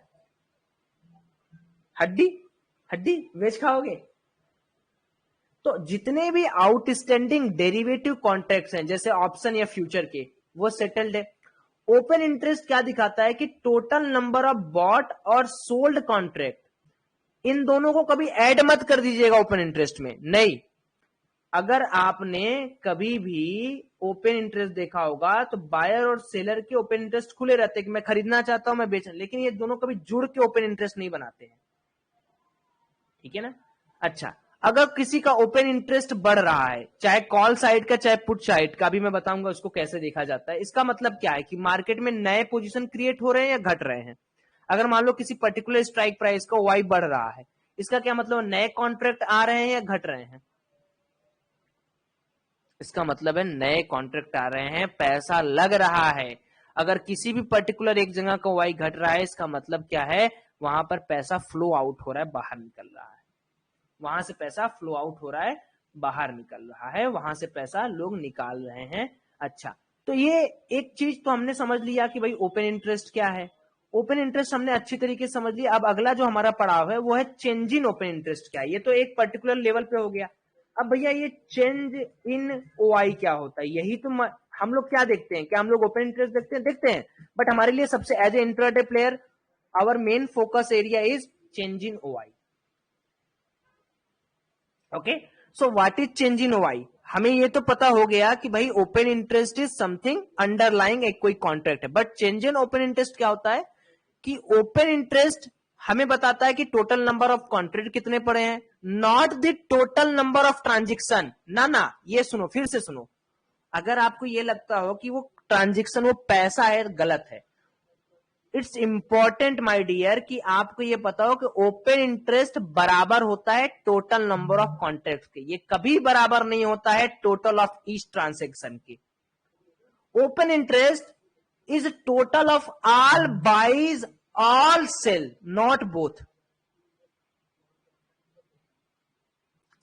हड्डी हड्डी वेज खाओगे? तो जितने भी आउटस्टैंडिंग डेरिवेटिव कॉन्ट्रैक्ट्स हैं जैसे ऑप्शन या फ्यूचर के, वो सेटल्ड है। ओपन इंटरेस्ट क्या दिखाता है कि टोटल नंबर ऑफ बॉट और सोल्ड कॉन्ट्रैक्ट, इन दोनों को कभी ऐड मत कर दीजिएगा ओपन इंटरेस्ट में, नहीं। अगर आपने कभी भी ओपन इंटरेस्ट देखा होगा तो बायर और सेलर के ओपन इंटरेस्ट खुले रहते हैं कि मैं खरीदना चाहता हूं, मैं बेचना, लेकिन ये दोनों कभी जुड़ के ओपन इंटरेस्ट नहीं बनाते हैं, ठीक है ना। अच्छा, अगर किसी का ओपन इंटरेस्ट बढ़ रहा है, चाहे कॉल साइड का चाहे पुट साइड का, अभी मैं बताऊंगा उसको कैसे देखा जाता है। इसका मतलब क्या है कि मार्केट में नए पोजीशन क्रिएट हो रहे हैं या घट रहे हैं। अगर मान लो किसी पर्टिकुलर स्ट्राइक प्राइस का वाई बढ़ रहा है, इसका क्या मतलब, नए कॉन्ट्रैक्ट आ रहे हैं या घट रहे हैं? इसका मतलब है नए कॉन्ट्रैक्ट आ रहे हैं, पैसा लग रहा है। अगर किसी भी पर्टिकुलर एक जगह का वाई घट रहा है, इसका मतलब क्या है, वहां पर पैसा फ्लो आउट हो रहा है, बाहर निकल रहा है। वहां से पैसा फ्लो आउट हो रहा है, बाहर निकल रहा है, वहां से पैसा लोग निकाल रहे हैं। अच्छा, तो ये एक चीज तो हमने समझ लिया कि भाई ओपन इंटरेस्ट क्या है। ओपन इंटरेस्ट हमने अच्छी तरीके से समझ लिया। अब अगला जो हमारा पड़ाव है वो है चेंज इन ओपन इंटरेस्ट क्या है। ये तो एक पर्टिकुलर लेवल पे हो गया। अब भैया ये चेंज इन ओआई क्या होता है, यही तो हम लोग क्या देखते हैं, क्या हम लोग ओपन इंटरेस्ट देखते हैं, बट हमारे लिए सबसे as a intraday player our main focus area is change in OI. Okay, so what is change in OI? हमें ये तो पता हो गया कि भाई open interest is something underlying एक कोई कॉन्ट्रैक्ट है, but change in open interest क्या होता है कि ओपन इंटरेस्ट हमें बताता है कि टोटल नंबर ऑफ कॉन्ट्रैक्ट कितने पड़े हैं, not the total number of transaction. ना, ये सुनो, फिर से सुनो। अगर आपको ये लगता हो कि वो ट्रांजेक्शन वो पैसा है, गलत है। इट्स इंपॉर्टेंट माय डियर कि आपको ये पता हो कि ओपन इंटरेस्ट बराबर होता है टोटल नंबर ऑफ कॉन्ट्रैक्ट के, ये कभी बराबर नहीं होता है टोटल ऑफ ईच ट्रांजेक्शन के। Open interest is total of all buys all sell, not both.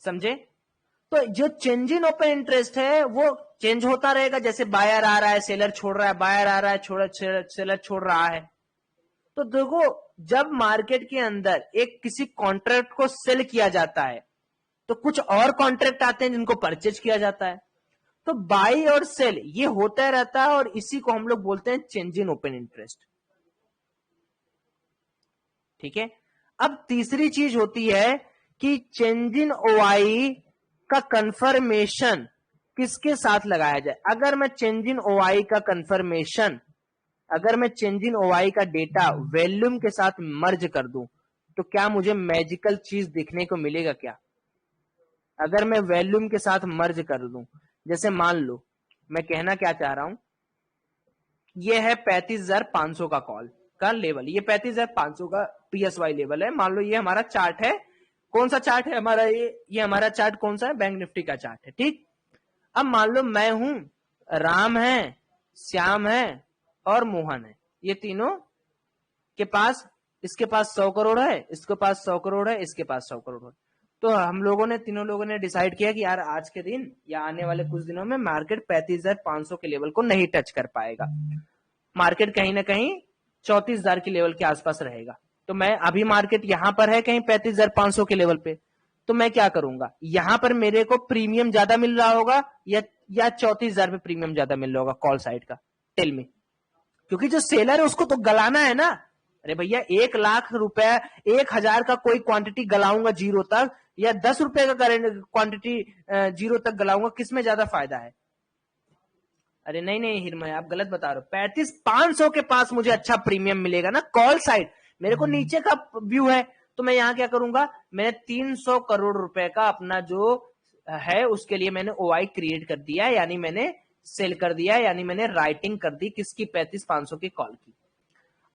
समझे? तो जो चेंज इन ओपन इंटरेस्ट है वो चेंज होता रहेगा, जैसे बायर आ रहा है सेलर छोड़ रहा है, बायर आ रहा है सेलर छोड़ रहा है। तो देखो, जब मार्केट के अंदर एक किसी कॉन्ट्रैक्ट को सेल किया जाता है तो कुछ और कॉन्ट्रैक्ट आते हैं जिनको परचेज किया जाता है। तो बाई और सेल ये होता रहता है और इसी को हम लोग बोलते हैं चेंज इन ओपन इंटरेस्ट। ठीक है, अब तीसरी चीज होती है कि चेंज इन ओआई का कंफर्मेशन किसके साथ लगाया जाए। अगर मैं चेंज इन ओआई का कंफर्मेशन, अगर मैं चेंज इन ओआई का डेटा वॉल्यूम के साथ मर्ज कर दूं तो क्या मुझे मैजिकल चीज देखने को मिलेगा क्या? अगर मैं वॉल्यूम के साथ मर्ज कर दूं, जैसे मान लो मैं कहना क्या चाह रहा हूं, ये है 35,500 का कॉल का लेवल, ये 35,500 का पीएसवाई लेवल है। मान लो ये हमारा चार्ट है, कौन सा चार्ट है हमारा, ये हमारा चार्ट कौन सा है, बैंक निफ्टी का चार्ट है। ठीक, अब मान लो मैं हूं, राम है, श्याम है और मोहन है, ये तीनों के पास, इसके पास 100 करोड़ है, इसके पास 100 करोड़ है, इसके पास 100 करोड़ है। तो हम लोगों ने, तीनों लोगों ने डिसाइड किया कि यार आज के दिन या आने वाले कुछ दिनों में मार्केट 35,500 के लेवल को नहीं टच कर पाएगा, मार्केट कहीं ना कहीं 34,000 के लेवल के आसपास रहेगा। तो मैं अभी मार्केट यहां पर है कहीं 35,500 के लेवल पे, तो मैं क्या करूंगा, यहां पर मेरे को प्रीमियम ज्यादा मिल रहा होगा या 34,000 पे प्रीमियम ज्यादा मिल रहा होगा कॉल साइड का, टेल में। क्योंकि जो सेलर है उसको तो गलाना है ना। अरे भैया 1,00,000 रुपए, 1,000 का कोई क्वांटिटी गलाऊंगा जीरो तक, या 10 रुपए का क्वांटिटी जीरो तक गलाऊंगा, किसमें ज्यादा फायदा है? अरे नहीं हिरमय, आप गलत बता रहे हो। 35,500 के पास मुझे अच्छा प्रीमियम मिलेगा ना कॉल साइड। मेरे को नीचे का व्यू है तो मैं यहाँ क्या करूंगा, मैंने 300 करोड़ रुपए का अपना जो है उसके लिए मैंने ओआई क्रिएट कर दिया, यानी मैंने सेल कर दिया, यानी मैंने राइटिंग कर दी किसकी, 35,500 की कॉल की।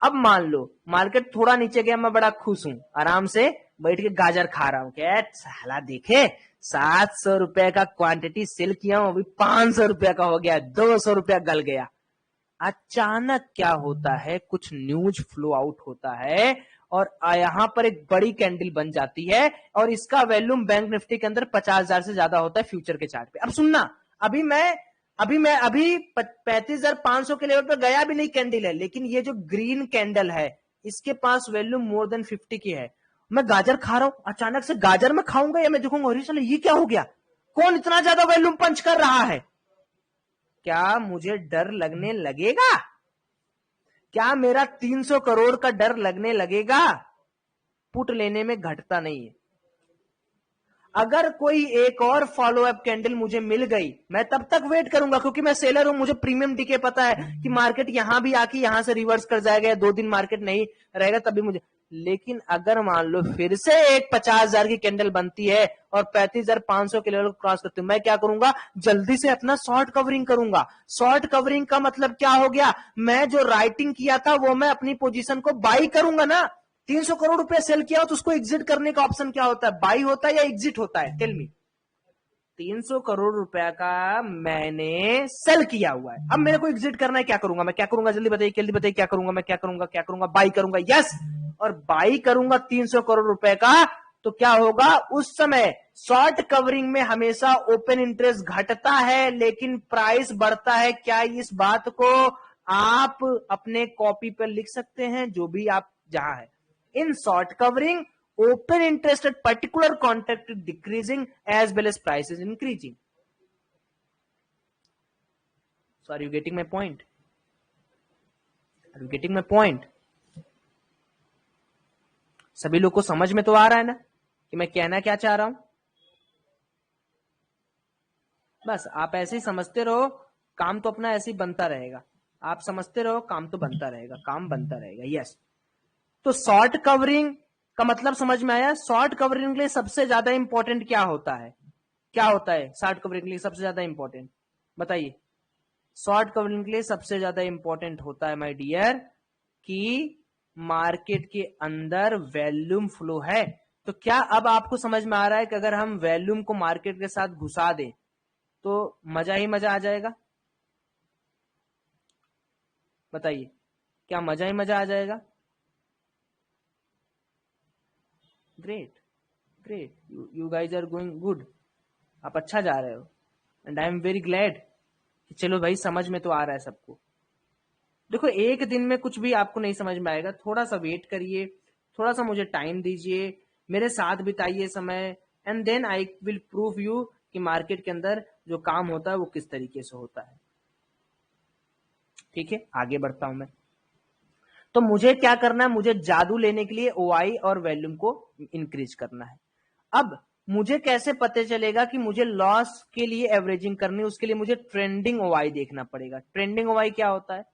अब मान लो मार्केट थोड़ा नीचे गया, मैं बड़ा खुश हूं, आराम से बैठ के गाजर खा रहा हूं, क्या साला देखे 700 रुपए का क्वांटिटी सेल किया हूं, अभी 500 रुपए का हो गया, 200 रुपया गल गया। अचानक क्या होता है, कुछ न्यूज फ्लो आउट होता है और यहां पर एक बड़ी कैंडल बन जाती है और इसका वैल्यूम बैंक निफ्टी के अंदर 50,000 से ज्यादा होता है फ्यूचर के चार्ट पे। अब सुनना, अभी मैं अभी 35,500 के लेवल पर गया भी नहीं कैंडल है, लेकिन ये जो ग्रीन कैंडल है इसके पास वैल्यू मोर देन 50 की है। मैं गाजर खा रहा हूं, अचानक से गाजर में खाऊंगा या मैं देखूंगा अरे साले ये क्या हो गया, कौन इतना ज्यादा वैल्यूम पंच कर रहा है, क्या मुझे डर लगने लगेगा? क्या मेरा 300 करोड़ का डर लगने लगेगा? पुट लेने में घटता नहीं है। अगर कोई एक और फॉलो अप कैंडल मुझे मिल गई, मैं तब तक वेट करूंगा, क्योंकि मैं सेलर हूं, मुझे प्रीमियम डीके पता है कि मार्केट यहां भी आके यहां से रिवर्स कर जाएगा या 2 दिन मार्केट नहीं रहेगा तभी मुझे। लेकिन अगर मान लो फिर से एक 50,000 की कैंडल बनती है और 35,500 के लेवल को क्रॉस करती है, मैं क्या करूंगा, जल्दी से अपना शॉर्ट कवरिंग करूंगा। शॉर्ट कवरिंग का मतलब क्या हो गया, मैं जो राइटिंग किया था वो मैं अपनी पोजीशन को बाई करूंगा ना। 300 करोड़ रुपए सेल किया तो उसको एग्जिट करने का ऑप्शन क्या होता है, बाई होता है या एग्जिट होता है, टेल मी। 300 करोड़ रुपया का मैंने सेल किया हुआ है, अब मेरे को एग्जिट करना है, क्या करूंगा मैं, क्या करूंगा जल्दी बताइए क्या करूंगा मैं, क्या करूंगा, बाई करूंगा, यस। और बाई करूंगा 300 करोड़ रुपए का, तो क्या होगा उस समय, शॉर्ट कवरिंग में हमेशा ओपन इंटरेस्ट घटता है लेकिन प्राइस बढ़ता है। क्या इस बात को आप अपने कॉपी पर लिख सकते हैं, जो भी आप जहां है, in short covering open interest at particular contract is decreasing as well as price is increasing. So are you getting my point? Are you getting my point? सभी लोग को समझ में तो आ रहा है ना कि मैं कहना क्या चाह रहा हूं? बस आप ऐसे ही समझते रहो, काम तो अपना ऐसे ही बनता रहेगा। आप समझते रहो, काम तो बनता रहेगा, काम बनता रहेगा, यस। तो शॉर्ट कवरिंग का मतलब समझ में आया। शॉर्ट कवरिंग के लिए सबसे ज्यादा इंपॉर्टेंट क्या होता है, क्या होता है शॉर्ट कवरिंग के लिए सबसे ज्यादा इंपॉर्टेंट, बताइए। शॉर्ट कवरिंग के लिए सबसे ज्यादा इंपॉर्टेंट होता है माय डियर कि मार्केट के अंदर वैल्यूम फ्लो है। तो क्या अब आपको समझ में आ रहा है कि अगर हम वैल्यूम को मार्केट के साथ घुसा दें तो मजा ही मजा आ जाएगा? बताइए, क्या मजा ही मजा आ जाएगा? Great, great, you guys are going good, आप अच्छा जा रहे हो and I am very glad कि चलो भाई समझ में तो आ रहा है सबको। देखो एक दिन में कुछ भी आपको नहीं समझ में आएगा, थोड़ा सा वेट करिए, थोड़ा सा मुझे टाइम दीजिए, मेरे साथ बिताइए समय, and then I will prove you कि मार्केट के अंदर जो काम होता है वो किस तरीके से होता है। ठीक है, आगे बढ़ता हूं मैं। तो मुझे क्या करना है, मुझे जादू लेने के लिए ओआई और वॉल्यूम को इंक्रीज करना है। अब मुझे कैसे पता चलेगा कि मुझे लॉस के लिए एवरेजिंग करनी है, उसके लिए मुझे ट्रेंडिंग ओआई देखना पड़ेगा। ट्रेंडिंग ओआई क्या होता है,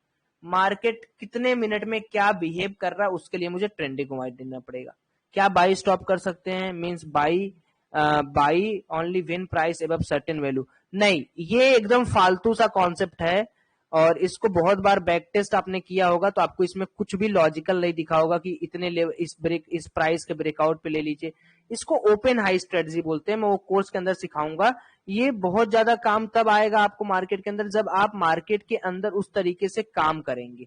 मार्केट कितने मिनट में क्या बिहेव कर रहा है उसके लिए मुझे ट्रेंडिंग ओआई देना पड़ेगा। क्या बाई स्टॉप कर सकते हैं, means by only when price above certain value? नहीं, ये एकदम फालतू सा कॉन्सेप्ट है और इसको बहुत बार बैक टेस्ट आपने किया होगा तो आपको इसमें कुछ भी लॉजिकल नहीं दिखा होगा कि इतने लेवल इस प्राइस के ब्रेकआउट पे ले लीजिए। इसको ओपन हाई स्ट्रेटजी बोलते हैं, मैं वो कोर्स के अंदर सिखाऊंगा। ये बहुत ज्यादा काम तब आएगा आपको मार्केट के अंदर जब आप मार्केट के अंदर उस तरीके से काम करेंगे।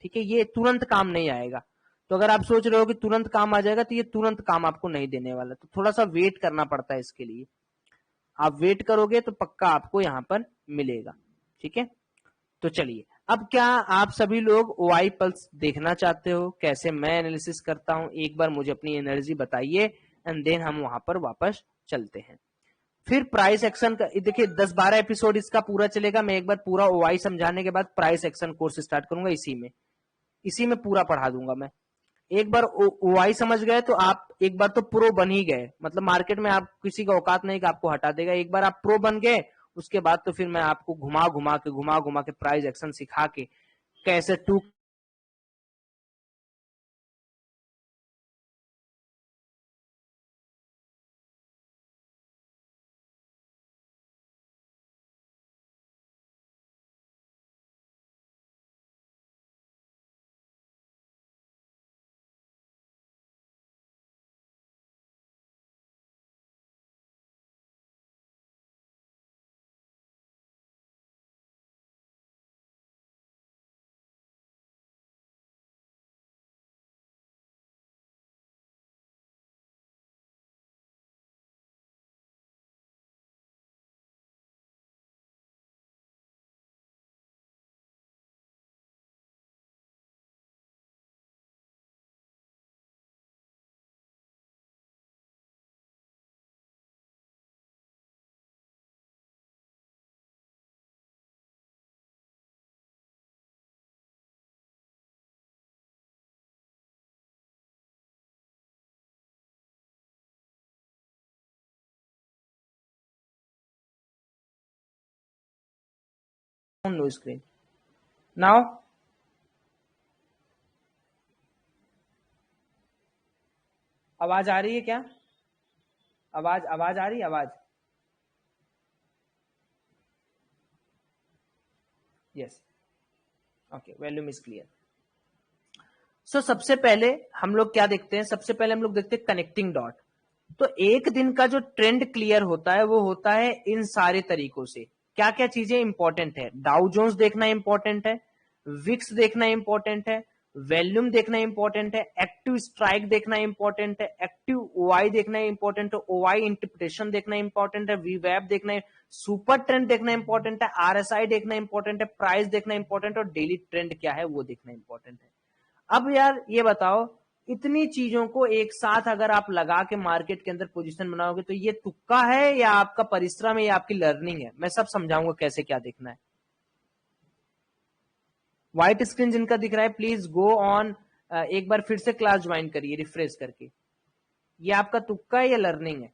ठीक है, ये तुरंत काम नहीं आएगा। तो अगर आप सोच रहे हो कि तुरंत काम आ जाएगा तो ये तुरंत काम आपको नहीं देने वाला, तो थोड़ा सा वेट करना पड़ता है इसके लिए। आप वेट करोगे तो पक्का आपको यहाँ पर मिलेगा। ठीक है, तो चलिए, अब क्या आप सभी लोग ओआई पल्स देखना चाहते हो, कैसे मैं एनालिसिस करता हूं? एक बार मुझे अपनी एनर्जी बताइए एंड देन हम वहां पर वापस चलते हैं। फिर प्राइस एक्शन का देखिए 10-12 एपिसोड इसका पूरा चलेगा। मैं एक बार पूरा ओआई समझाने के बाद प्राइस एक्शन कोर्स स्टार्ट करूंगा, इसी में पूरा पढ़ा दूंगा मैं। एक बार ओआई समझ गए तो आप एक बार तो प्रो बन ही गए, मतलब मार्केट में आप किसी का औकात नहीं कि आपको हटा देगा। एक बार आप प्रो बन गए उसके बाद तो फिर मैं आपको घुमा घुमा के प्राइस एक्शन सिखा के कैसे टू नो स्क्रीन नाउ। आवाज आ रही है क्या? आवाज आवाज आ रही है? आवाज? Yes, okay, volume is clear. So सबसे पहले हम लोग क्या देखते हैं? सबसे पहले हम लोग देखते हैं कनेक्टिंग डॉट। तो एक दिन का जो ट्रेंड क्लियर होता है वो होता है इन सारे तरीकों से। क्या क्या चीजें इंपॉर्टेंट है? डाउ जोन्स देखना इंपॉर्टेंट है, विक्स देखना इंपॉर्टेंट है, वॉल्यूम देखना इंपॉर्टेंट है, एक्टिव स्ट्राइक देखना इंपॉर्टेंट है, एक्टिव ओआई देखना इंपॉर्टेंट है, ओआई इंटरप्रिटेशन देखना इंपॉर्टेंट है, वीवैप देखना है, सुपर ट्रेंड देखना इंपॉर्टेंट है, आरएसआई देखना इंपॉर्टेंट है, प्राइस देखना इंपॉर्टेंट है, और डेली ट्रेंड क्या है वो देखना इंपॉर्टेंट है। अब यार ये बताओ, इतनी चीजों को एक साथ अगर आप लगा के मार्केट के अंदर पोजीशन बनाओगे तो ये तुक्का है या आपका परिश्रम है या आपकी लर्निंग है? मैं सब समझाऊंगा कैसे क्या देखना है। व्हाइट स्क्रीन जिनका दिख रहा है प्लीज गो ऑन, एक बार फिर से क्लास ज्वाइन करिए रिफ्रेश करके। ये आपका तुक्का है या लर्निंग है?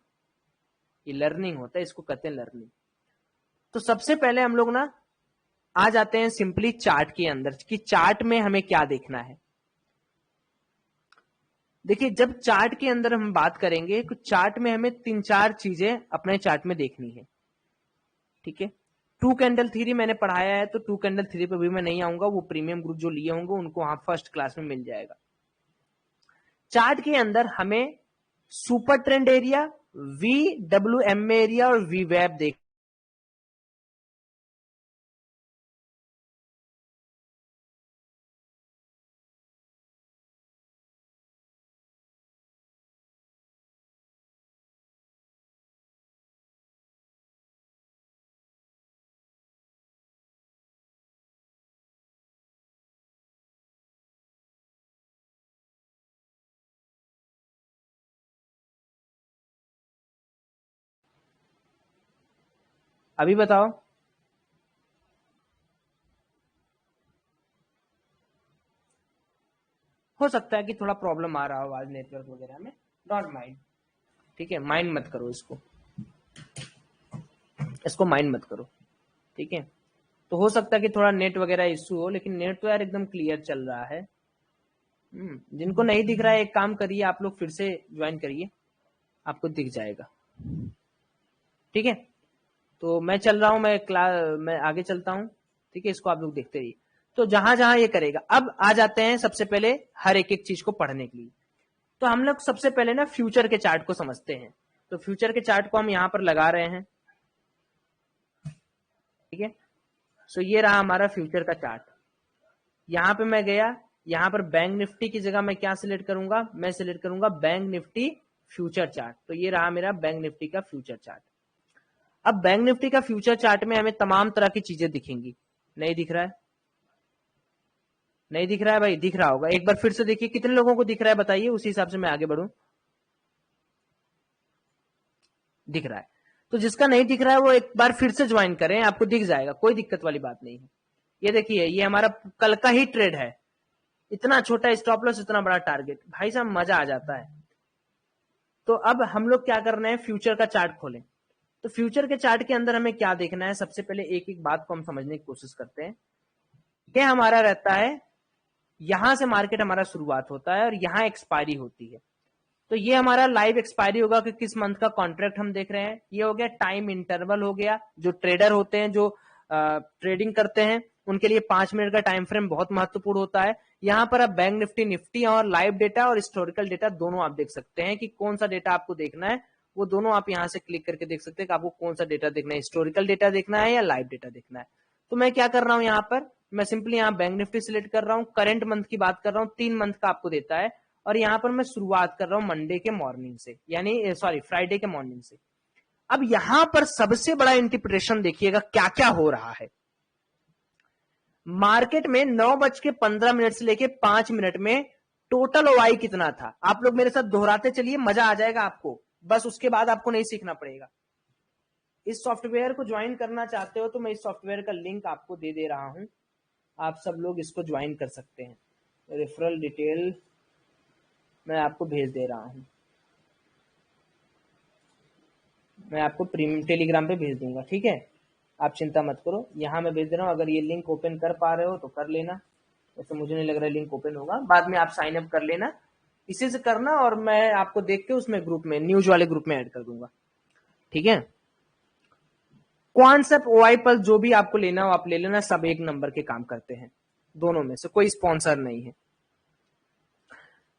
ये लर्निंग होता है, इसको कहते हैं लर्निंग। तो सबसे पहले हम लोग ना आ जाते हैं सिंपली चार्ट के अंदर कि चार्ट में हमें क्या देखना है। देखिए, जब चार्ट के अंदर हम बात करेंगे तो चार्ट में हमें 3-4 चीजें अपने चार्ट में देखनी है, ठीक है। टू कैंडल थ्योरी मैंने पढ़ाया है, तो टू कैंडल थ्योरी पे भी मैं नहीं आऊंगा, वो प्रीमियम ग्रुप जो लिए होंगे उनको वहां फर्स्ट क्लास में मिल जाएगा। चार्ट के अंदर हमें super trend area, VWM area और वीवैप देख। अभी बताओ। हो सकता है कि थोड़ा प्रॉब्लम आ रहा हो आज नेटवर्क वगैरह में, डोंट माइंड, ठीक है, माइंड मत करो इसको, इसको माइंड मत करो, ठीक है। तो हो सकता है कि थोड़ा नेट वगैरह इश्यू हो, लेकिन नेट तो यार एकदम क्लियर चल रहा है। जिनको नहीं दिख रहा है एक काम करिए, आप लोग फिर से ज्वाइन करिए, आपको दिख जाएगा, ठीक है। तो मैं चल रहा हूं, मैं आगे चलता हूं, ठीक है। इसको आप लोग देखते रहिए। तो जहां जहां ये करेगा, अब आ जाते हैं सबसे पहले हर एक एक चीज को पढ़ने के लिए। तो हम लोग सबसे पहले ना फ्यूचर के चार्ट को समझते हैं। तो फ्यूचर के चार्ट को हम यहां पर लगा रहे हैं, ठीक है। सो ये रहा हमारा फ्यूचर का चार्ट। यहां पे मैं गया, यहां पर बैंक निफ्टी की जगह मैं क्या सिलेक्ट करूंगा? मैं सिलेक्ट करूंगा बैंक निफ्टी फ्यूचर चार्ट। तो ये रहा मेरा बैंक निफ्टी का फ्यूचर चार्ट। अब बैंक निफ्टी का फ्यूचर चार्ट में हमें तमाम तरह की चीजें दिखेंगी। नहीं दिख रहा है? नहीं दिख रहा है भाई? दिख रहा होगा, एक बार फिर से देखिए कितने लोगों को दिख रहा है, बताइए, उसी हिसाब से मैं आगे बढ़ूं। दिख रहा है? तो जिसका नहीं दिख रहा है वो एक बार फिर से ज्वाइन करें, आपको दिख जाएगा, कोई दिक्कत वाली बात नहीं है। ये देखिए, ये हमारा कल का ही ट्रेड है, इतना छोटा स्टॉप लॉस, इतना बड़ा टारगेट, भाई साहब मजा आ जाता है। तो अब हम लोग क्या करना है, फ्यूचर का चार्ट खोलें। तो फ्यूचर के चार्ट के अंदर हमें क्या देखना है? सबसे पहले एक एक बात को हम समझने की कोशिश करते हैं। ये हमारा रहता है, यहां से मार्केट हमारा शुरुआत होता है और यहां एक्सपायरी होती है। तो ये हमारा लाइव एक्सपायरी होगा कि किस मंथ का कॉन्ट्रैक्ट हम देख रहे हैं। ये हो गया टाइम इंटरवल, हो गया जो ट्रेडर होते हैं, जो ट्रेडिंग करते हैं, उनके लिए 5 मिनट का टाइम फ्रेम बहुत महत्वपूर्ण होता है। यहाँ पर आप बैंक निफ्टी, निफ्टी और लाइव डेटा और हिस्टोरिकल डेटा दोनों आप देख सकते हैं कि कौन सा डेटा आपको देखना है। वो दोनों आप यहाँ से क्लिक करके देख सकते हैं कि आपको कौन सा डेटा देखना है, हिस्टोरिकल डेटा देखना है या लाइव डेटा देखना है। तो मैं क्या कर रहा हूँ यहाँ पर, मैं सिंपली यहाँ बैंक निफ्टी सिलेक्ट कर रहा हूँ, करंट मंथ की बात कर रहा हूँ, 3 मंथ का आपको देता है। और यहाँ पर मैं शुरुआत कर रहा हूँ मंडे के मॉर्निंग से, यानी सॉरी फ्राइडे के मॉर्निंग से। अब यहां पर सबसे बड़ा इंटरप्रिटेशन देखिएगा क्या क्या हो रहा है। मार्केट में 9:15 से लेके 5 मिनट में टोटल ओआई कितना था? आप लोग मेरे साथ दोहराते चलिए, मजा आ जाएगा आपको, बस उसके बाद आपको नहीं सीखना पड़ेगा। इस सॉफ्टवेयर को ज्वाइन करना चाहते हो तो मैं इस सॉफ्टवेयर का लिंक आपको दे दे रहा हूं, आप सब लोग इसको ज्वाइन कर सकते हैं। रेफरल डिटेल मैं आपको भेज दे रहा हूं, मैं आपको प्रीमियम टेलीग्राम पे भेज दूंगा, ठीक है। आप चिंता मत करो, यहाँ मैं भेज दे रहा हूँ, अगर ये लिंक ओपन कर पा रहे हो तो कर लेना, वैसे मुझे नहीं लग रहा है लिंक ओपन होगा, बाद में आप साइन अप कर लेना, इसी से करना, और मैं आपको देख के उसमें ग्रुप में, न्यूज वाले ग्रुप में ऐड कर दूंगा, ठीक है। क्वांटसेप ओआई पर जो भी आपको लेना हो आप ले लेना, सब एक नंबर के काम करते हैं, दोनों में से कोई स्पॉन्सर नहीं है।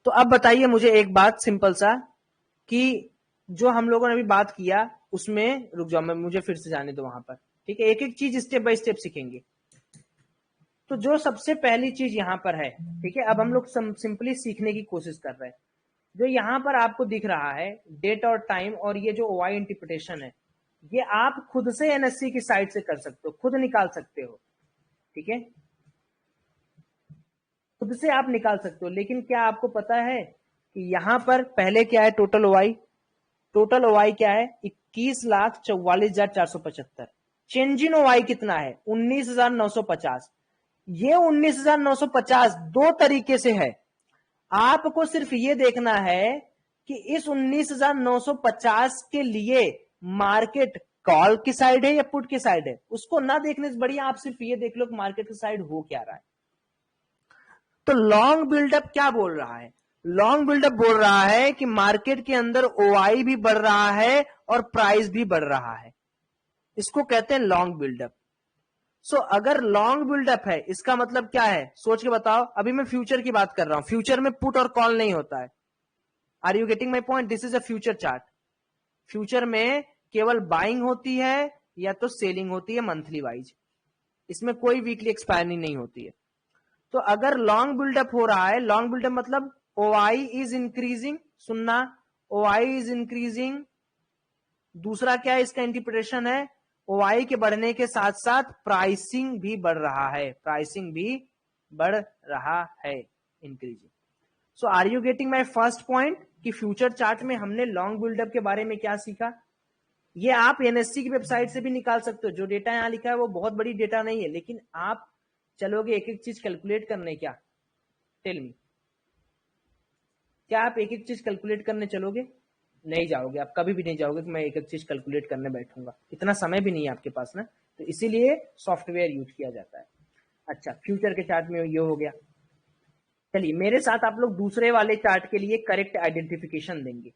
तो अब बताइए मुझे एक बात सिंपल सा, कि जो हम लोगों ने अभी बात किया उसमें, रुक जाओ मैं, मुझे फिर से जाने दो वहां पर, ठीक है, एक एक चीज स्टेप बाय स्टेप सीखेंगे। तो जो सबसे पहली चीज यहां पर है, ठीक है, अब हम लोग सिंपली सीखने की कोशिश कर रहे हैं। जो यहां पर आपको दिख रहा है डेट और टाइम, और ये जो ओआई इंटरप्रिटेशन है, ये आप खुद से एनएससी की साइट से कर सकते हो, खुद निकाल सकते हो, ठीक है, खुद से आप निकाल सकते हो। लेकिन क्या आपको पता है कि यहां पर पहले क्या है, टोटल ओआई, टोटल ओआई क्या है, 21,44,475। चेंज इन ओआई कितना है, 19,950। ये 19,950 दो तरीके से है, आपको सिर्फ ये देखना है कि इस 19,950 के लिए मार्केट कॉल की साइड है या पुट की साइड है, उसको ना देखने से बढ़िया आप सिर्फ ये देख लो कि मार्केट की साइड हो क्या रहा है। तो लॉन्ग बिल्डअप क्या बोल रहा है, लॉन्ग बिल्डअप बोल रहा है कि मार्केट के अंदर ओआई भी बढ़ रहा है और प्राइस भी बढ़ रहा है, इसको कहते हैं लॉन्ग बिल्डअप। सो अगर लॉन्ग बिल्डअप है इसका मतलब क्या है, सोच के बताओ। अभी मैं फ्यूचर की बात कर रहा हूं, फ्यूचर में पुट और कॉल नहीं होता है। Are you getting my point, this is a future chart. Future में केवल बाइंग होती है या तो सेलिंग होती है मंथली वाइज, इसमें कोई वीकली एक्सपायरी नहीं होती है। तो अगर लॉन्ग बिल्डअप हो रहा है, लॉन्ग बिल्डअप मतलब ओआई इज इंक्रीजिंग, सुनना, ओआई इज इंक्रीजिंग। दूसरा क्या है इसका इंटरप्रिटेशन है, ओआई के बढ़ने के साथ साथ प्राइसिंग भी बढ़ रहा है, प्राइसिंग भी बढ़ रहा है, increasing. So are you getting my first point, कि फ्यूचर चार्ट में हमने लॉन्ग बिल्डअप के बारे में क्या सीखा। ये आप एनएससी की वेबसाइट से भी निकाल सकते हो, जो डेटा यहां लिखा है वो बहुत बड़ी डेटा नहीं है, लेकिन आप चलोगे एक एक चीज कैलकुलेट करने, क्या टेल मी, क्या आप एक एक चीज कैलकुलेट करने चलोगे, नहीं जाओगे, आप कभी भी नहीं जाओगे कि मैं एक एक चीज कैलकुलेट करने बैठूंगा, इतना समय भी नहीं है आपके पास ना, तो इसीलिए सॉफ्टवेयर यूज किया जाता है। अच्छा, फ्यूचर के चार्ट में ये हो गया। चलिए मेरे साथ आप लोग दूसरे वाले चार्ट के लिए करेक्ट आइडेंटिफिकेशन देंगे।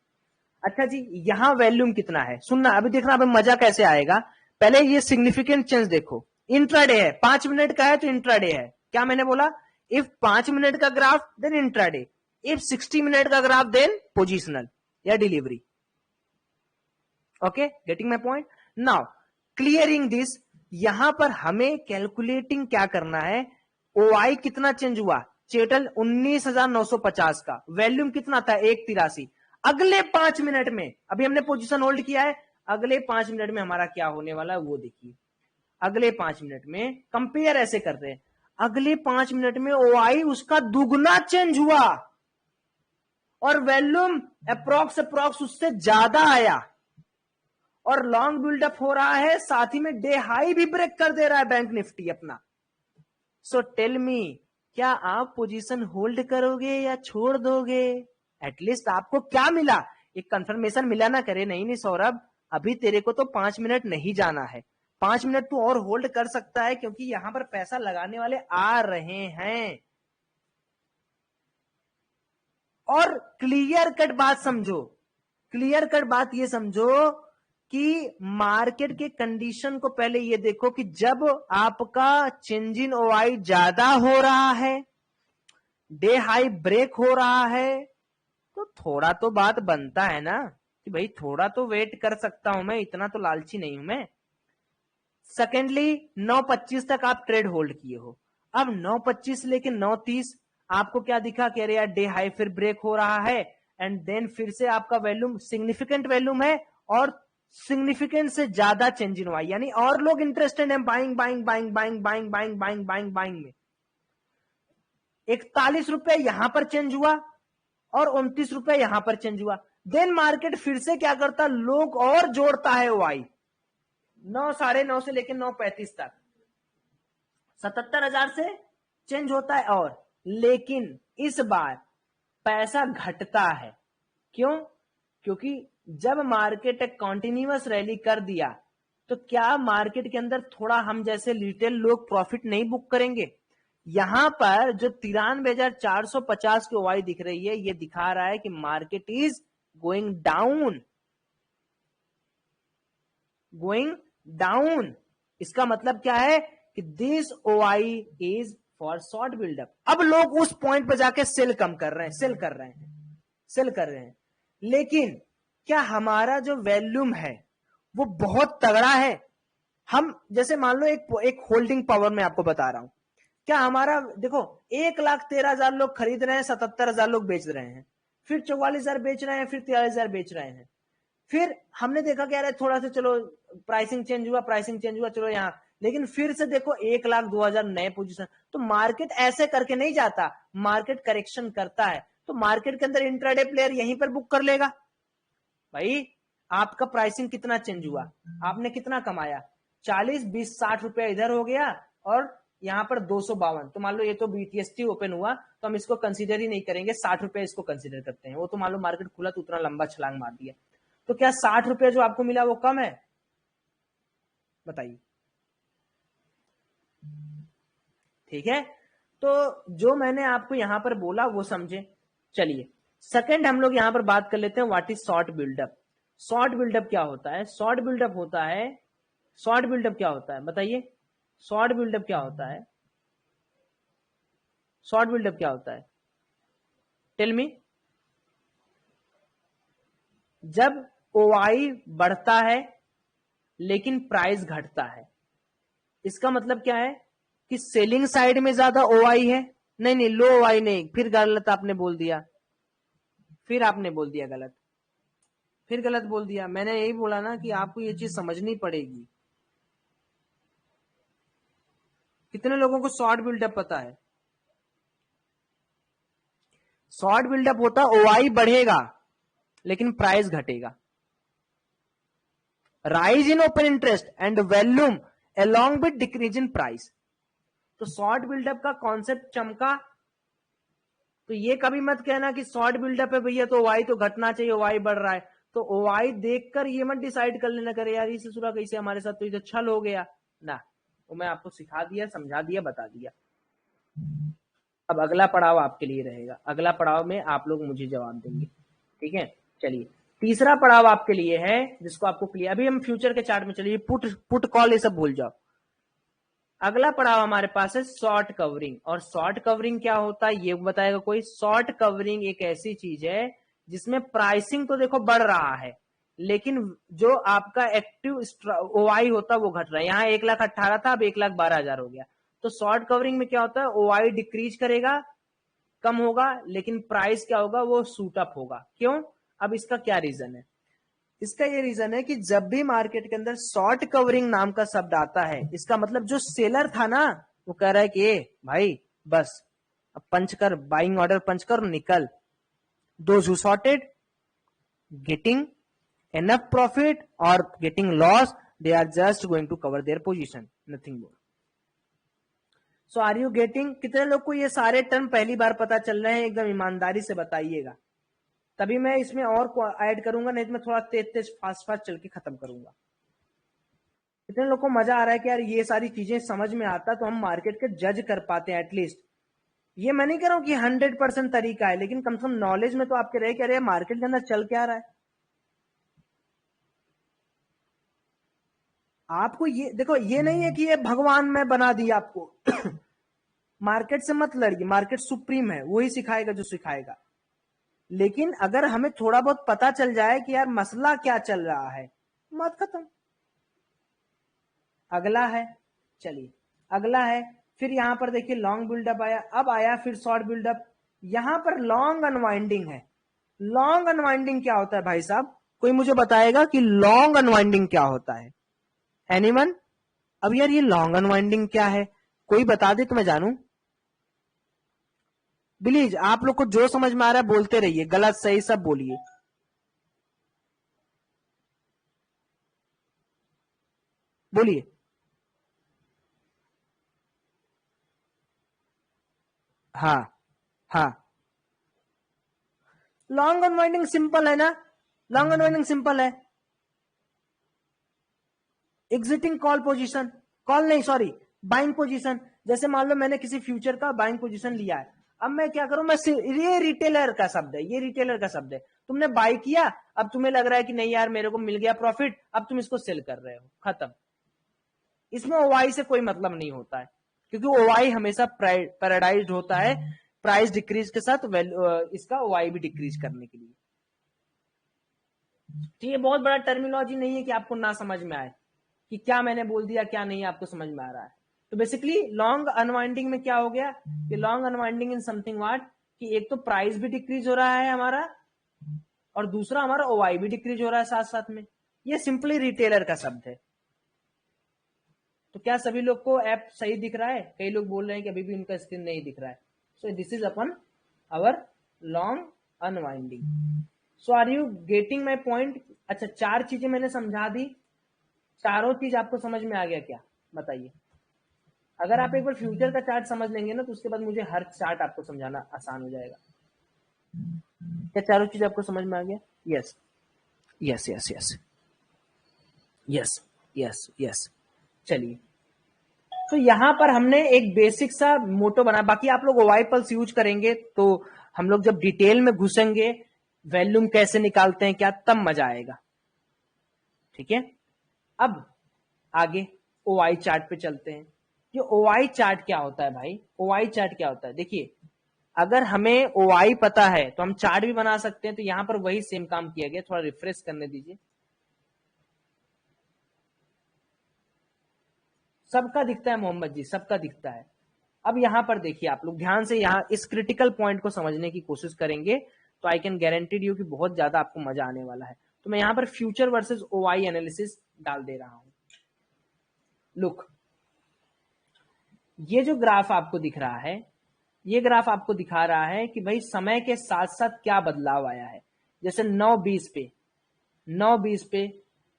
अच्छा जी, यहां वॉल्यूम कितना है, सुनना, अभी देखना, अभी मजा कैसे आएगा। पहले ये सिग्निफिकेंट चेंज देखो, इंट्राडे है, 5 मिनट का है तो इंट्राडे है, क्या मैंने बोला, इफ 5 मिनट का graph then intraday, if 60 minute का ग्राफ देन पोजिशनल या delivery. Okay, getting my point. Now clearing this, यहां पर हमें कैलकुलेटिंग क्या करना है, ओआई कितना चेंज हुआ, चेटल 19,950 का, वॉल्यूम कितना था 183। अगले 5 मिनट में, अभी हमने पोजीशन होल्ड किया है, अगले 5 मिनट में हमारा क्या होने वाला है वो देखिए। अगले 5 मिनट में कंपेयर ऐसे करते हैं, अगले 5 मिनट में ओआई उसका दुगना चेंज हुआ और वॉल्यूम अप्रोक्स उससे ज्यादा आया, और लॉन्ग बिल्डअप हो रहा है, साथ ही में डे हाई भी ब्रेक कर दे रहा है बैंक निफ्टी अपना। सो टेल मी, क्या आप पोजीशन होल्ड करोगे या छोड़ दोगे, एटलीस्ट आपको क्या मिला, एक कंफर्मेशन मिला ना, करे नहीं नहीं सौरभ, अभी तेरे को तो 5 मिनट नहीं जाना है, 5 मिनट तू और होल्ड कर सकता है, क्योंकि यहां पर पैसा लगाने वाले आ रहे हैं। और क्लियर कट बात समझो, क्लियर कट बात ये समझो कि मार्केट के कंडीशन को पहले ये देखो कि जब आपका चेंज इन ओआई ज्यादा हो रहा है, डे हाई ब्रेक हो रहा है, तो थोड़ा तो बात बनता है ना कि भाई थोड़ा तो वेट कर सकता हूं मैं, इतना तो लालची नहीं हूं मैं। सेकेंडली 9:25 तक आप ट्रेड होल्ड किए हो, अब 9:25 लेके 9:30 आपको क्या दिखा, कह रहे यार डे हाई फिर ब्रेक हो रहा है, एंड देन फिर से आपका वैल्यूम सिग्निफिकेंट वैल्यूम है, और सिग्निफिकेंट से ज्यादा चेंज इन हुआ, यानी और लोग इंटरेस्टेड हैं buying buying buying buying buying buying buying buying buying में। 41 रुपए यहां पर चेंज हुआ और 29 रुपए यहां पर चेंज हुआ, देन मार्केट फिर से क्या करता, लोग और जोड़ता है वाई, 9, 9:30 से लेकर 9:35 तक 77,000 से चेंज होता है, और लेकिन इस बार पैसा घटता है, क्यों, क्योंकि जब मार्केट एक कॉन्टिन्यूअस रैली कर दिया तो क्या मार्केट के अंदर थोड़ा हम जैसे रिटेल लोग प्रॉफिट नहीं बुक करेंगे? यहां पर जो 93,450 की ओवाई दिख रही है, ये दिखा रहा है कि market is going down, going down. इसका मतलब क्या है कि this OI is for short buildup. अब लोग उस पॉइंट पर जाके सेल कम कर रहे हैं, सेल कर रहे हैं, सेल कर रहे हैं, लेकिन क्या हमारा जो वॉल्यूम है वो बहुत तगड़ा है? हम जैसे मान लो एक होल्डिंग पावर में आपको बता रहा हूं, क्या हमारा देखो 1,13,000 लोग खरीद रहे हैं, 77,000 लोग बेच रहे हैं, फिर 44,000 बेच रहे हैं, फिर 43,000 बेच रहे हैं, फिर हमने देखा क्या रहा है, थोड़ा सा चलो प्राइसिंग चेंज हुआ, प्राइसिंग चेंज हुआ, चलो यहाँ, लेकिन फिर से देखो 1,02,000 नए पोजीशन। तो मार्केट ऐसे करके नहीं जाता, मार्केट करेक्शन करता है। तो मार्केट के अंदर इंट्राडे प्लेयर यहीं पर बुक कर लेगा। भाई आपका प्राइसिंग कितना चेंज हुआ, आपने कितना कमाया, 40, 20, 60 रुपया इधर हो गया और यहाँ पर 252। तो मान लो ये तो बीटीएसटी ओपन हुआ तो हम इसको कंसीडर ही नहीं करेंगे, 60 रुपए इसको कंसीडर करते हैं। वो तो मान लो मार्केट खुला तो उतना लंबा छलांग मार दिया, तो क्या 60 रुपए जो आपको मिला वो कम है? बताइए। ठीक है, तो जो मैंने आपको यहां पर बोला वो समझे। चलिए सेकंड हम लोग यहां पर बात कर लेते हैं, what is short buildup. Short buildup क्या होता है? शॉर्ट बिल्डअप होता है, शॉर्ट बिल्डअप क्या होता है बताइए, शॉर्ट बिल्डअप क्या होता है? शॉर्ट बिल्डअप क्या होता है? Tell me. जब ओआई बढ़ता है लेकिन प्राइस घटता है, इसका मतलब क्या है कि सेलिंग साइड में ज्यादा ओआई है। नहीं नहीं, लो ओआई नहीं, फिर गलत आपने बोल दिया, फिर आपने बोल दिया गलत, फिर गलत बोल दिया। मैंने यही बोला ना कि आपको ये चीज समझनी पड़ेगी। कितने लोगों को शॉर्ट बिल्डअप पता है? शॉर्ट बिल्डअप होता ओआई बढ़ेगा लेकिन प्राइस घटेगा, rise in open interest and volume along with decrease in price. तो शॉर्ट बिल्डअप का कॉन्सेप्ट चमका। तो ये कभी मत कहना कि शॉर्ट बिल्डअप है भैया तो ओआई तो घटना चाहिए, ओआई बढ़ रहा है। तो ओआई देखकर ये मत डिसाइड कर लेना करे यार इसे सुरा कैसे हमारे साथ, तो ये तो छल हो गया ना। तो मैं आपको सिखा दिया, समझा दिया, बता दिया। अब अगला पड़ाव आपके लिए रहेगा, अगला पड़ाव में आप लोग मुझे जवाब देंगे। ठीक है, चलिए तीसरा पड़ाव आपके लिए है जिसको आपको क्लियर, अभी हम फ्यूचर के चार्ट में, चलिए पुट पुट कॉल ये सब भूल जाओ। अगला पड़ाव हमारे पास है शॉर्ट कवरिंग। और शॉर्ट कवरिंग क्या होता है ये बताएगा कोई? शॉर्ट कवरिंग एक ऐसी चीज है जिसमें प्राइसिंग तो देखो बढ़ रहा है लेकिन जो आपका एक्टिव ओआई होता है वो घट रहा है। यहाँ 1,18,000 था, अब 1,12,000 हो गया। तो शॉर्ट कवरिंग में क्या होता है, ओआई डिक्रीज करेगा, कम होगा, लेकिन प्राइस क्या होगा, वो सूट अप होगा। क्यों? अब इसका क्या रीजन है? इसका ये रीजन है कि जब भी मार्केट के अंदर शॉर्ट कवरिंग नाम का शब्द आता है, इसका मतलब जो सेलर था ना वो कह रहा है कि ए भाई बस अब पंच कर, बाइंग ऑर्डर पंच कर, निकल। Those who shorted getting enough profit और getting loss, they are just going to cover their position, nothing more. So are you getting? कितने लोग को ये सारे टर्म पहली बार पता चल रहे हैं? एकदम ईमानदारी से बताइएगा, तभी मैं इसमें और ऐड करूंगा, नहीं तो मैं थोड़ा तेज तेज फास्ट फास्ट चल के खत्म करूंगा। कितने लोग को मजा आ रहा है कि यार ये सारी चीजें समझ में आता तो हम मार्केट के जज कर पाते हैं एटलीस्ट। ये मैं नहीं कह रहा हूं कि 100% तरीका है, लेकिन कम से कम नॉलेज में तो आपके रहे कि अरे मार्केट के अंदर चल क्या रहा है। आपको ये देखो, ये नहीं है कि ये भगवान में बना दिया आपको मार्केट से मत लड़िए, मार्केट सुप्रीम है, वही सिखाएगा जो सिखाएगा। लेकिन अगर हमें थोड़ा बहुत पता चल जाए कि यार मसला क्या चल रहा है, मत खत्म। अगला है, चलिए अगला है, फिर यहां पर देखिए लॉन्ग बिल्डअप आया, अब आया फिर शॉर्ट बिल्डअप। यहां पर लॉन्ग अनवाइंडिंग है। लॉन्ग अनवाइंडिंग क्या होता है भाई साहब? कोई मुझे बताएगा कि लॉन्ग अनवाइंडिंग क्या होता है? एनीवन? अब यार ये लॉन्ग अनवाइंडिंग क्या है, कोई बता दे तो मैं जानू। प्लीज आप लोग को जो समझ में आ रहा है बोलते रहिए, गलत सही सब बोलिए। बोलिए। हाँ हाँ, लॉन्ग अनवाइंडिंग सिंपल है ना, लॉन्ग अनवाइंडिंग सिंपल है। एग्जिटिंग कॉल पोजीशन, कॉल नहीं सॉरी बाइंग पोजीशन। जैसे मान लो मैंने किसी फ्यूचर का बाइंग पोजीशन लिया है, अब मैं क्या करूं, मैं ये रिटेलर का शब्द है, ये रिटेलर का शब्द है। तुमने बाई किया, अब तुम्हें लग रहा है कि नहीं यार मेरे को मिल गया प्रॉफिट, अब तुम इसको सेल कर रहे हो, खत्म। इसमें ओवाई से कोई मतलब नहीं होता है, क्योंकि ओवाई हमेशा पैराडाइज्ड होता है प्राइस डिक्रीज के साथ, इसका ओवाई भी डिक्रीज करने के लिए। तो ये बहुत बड़ा टर्मिनोलॉजी नहीं है कि आपको ना समझ में आए कि क्या मैंने बोल दिया क्या नहीं आपको समझ में आ रहा है। तो बेसिकली लॉन्ग अनवाइंडिंग में क्या हो गया कि long unwinding in something what, कि एक तो प्राइस भी डिक्रीज हो रहा है हमारा, और दूसरा हमारा ओवाई भी डिक्रीज हो रहा है साथ साथ में। ये सिंपली रिटेलर का शब्द है। तो क्या सभी लोग को ऐप सही दिख रहा है? कई लोग बोल रहे हैं कि अभी भी उनका स्क्रीन नहीं दिख रहा है। सो दिस इज अपन our long unwinding. So are you getting my point? अच्छा, 4 चीजें मैंने समझा दी, चारों चीज आपको समझ में आ गया क्या? बताइए। अगर आप एक बार फ्यूचर का चार्ट समझ लेंगे ना, तो उसके बाद मुझे हर चार्ट आपको समझाना आसान हो जाएगा। क्या चारों चीज आपको समझ में आ गया? Yes yes yes yes yes yes yes. चलिए, तो यहां पर हमने एक बेसिक सा मोटो बना, बाकी आप लोग ओवाई पल्स यूज करेंगे तो हम लोग जब डिटेल में घुसेंगे, वॉल्यूम कैसे निकालते हैं क्या, तब मजा आएगा। ठीक है, अब आगे ओवाई चार्ट पे चलते हैं। ये ओवाई चार्ट क्या होता है भाई? ओवाई चार्ट क्या होता है? देखिए, अगर हमें ओवाई पता है तो हम चार्ट भी बना सकते हैं। तो यहां पर वही सेम काम किया गया, थोड़ा रिफ्रेश करने दीजिए। सबका दिखता है मोहम्मद जी, सबका दिखता है। अब यहां पर देखिए, आप लोग ध्यान से यहां इस क्रिटिकल पॉइंट को समझने की कोशिश करेंगे तो आई कैन गारंटीड यू कि बहुत ज्यादा आपको मजा आने वाला है। तो मैं यहां पर फ्यूचर वर्सेस ओवाई एनालिसिस डाल दे रहा हूं। लुक, ये जो ग्राफ आपको दिख रहा है, ये ग्राफ आपको दिखा रहा है कि भाई समय के साथ साथ क्या बदलाव आया है। जैसे 9:20 पे 9:20 पे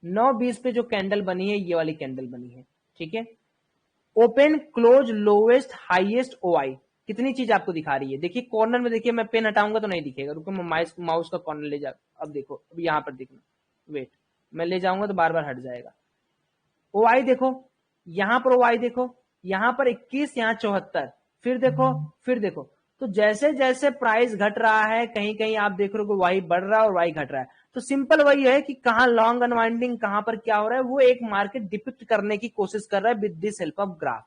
9:20 पे जो कैंडल बनी है, ये वाली कैंडल बनी है। ठीक है, open close lowest highest OI, कितनी चीज आपको दिखा रही है? देखिए कॉर्नर में, देखिए मैं पेन हटाऊंगा तो नहीं दिखेगा, रुको मैं माउस का कॉर्नर ले जा, अब देखो, अब यहां पर देखना, वेट, मैं ले जाऊंगा तो बार बार हट जाएगा। ओआई देखो, यहां पर ओआई देखो, यहां पर 21, यहां 74, फिर देखो, फिर देखो। तो जैसे जैसे प्राइस घट रहा है, कहीं कहीं आप देख रहे हो वाई बढ़ रहा है और वाई घट रहा है। तो सिंपल वही है कि कहां लॉन्ग अनवाइंडिंग, कहां पर क्या हो रहा है, वो एक मार्केट डिपिक्ट करने की कोशिश कर रहा है with this help of graph.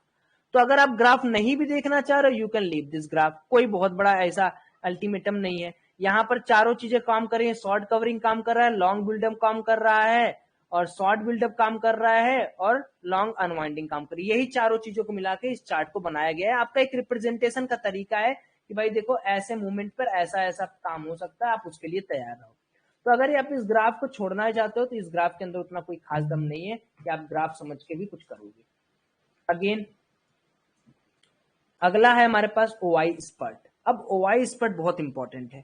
तो अगर आप ग्राफ नहीं भी देखना चाह रहे हो, you can leave this graph, कोई बहुत बड़ा ऐसा अल्टीमेटम नहीं है। यहां पर चारों चीजें काम कर रही है, शॉर्ट कवरिंग काम कर रहा है, लॉन्ग बिल्डअप काम कर रहा है, और शॉर्ट बिल्डअप काम कर रहा है, और लॉन्ग अनवाइंडिंग काम कर रही है। यही चारों चीजों को मिला के इस चार्ट को बनाया गया है। आपका एक रिप्रेजेंटेशन का तरीका है कि भाई देखो, ऐसे मूवमेंट पर ऐसा ऐसा काम हो सकता है, आप उसके लिए तैयार रहो। तो अगर आप इस ग्राफ को छोड़ना चाहते हो तो इस ग्राफ के अंदर उतना कोई खास दम नहीं है कि आप ग्राफ समझ के भी कुछ करोगे। अगेन, अगला है हमारे पास ओआई स्पर्ट। अब ओआई स्पर्ट बहुत इंपॉर्टेंट है।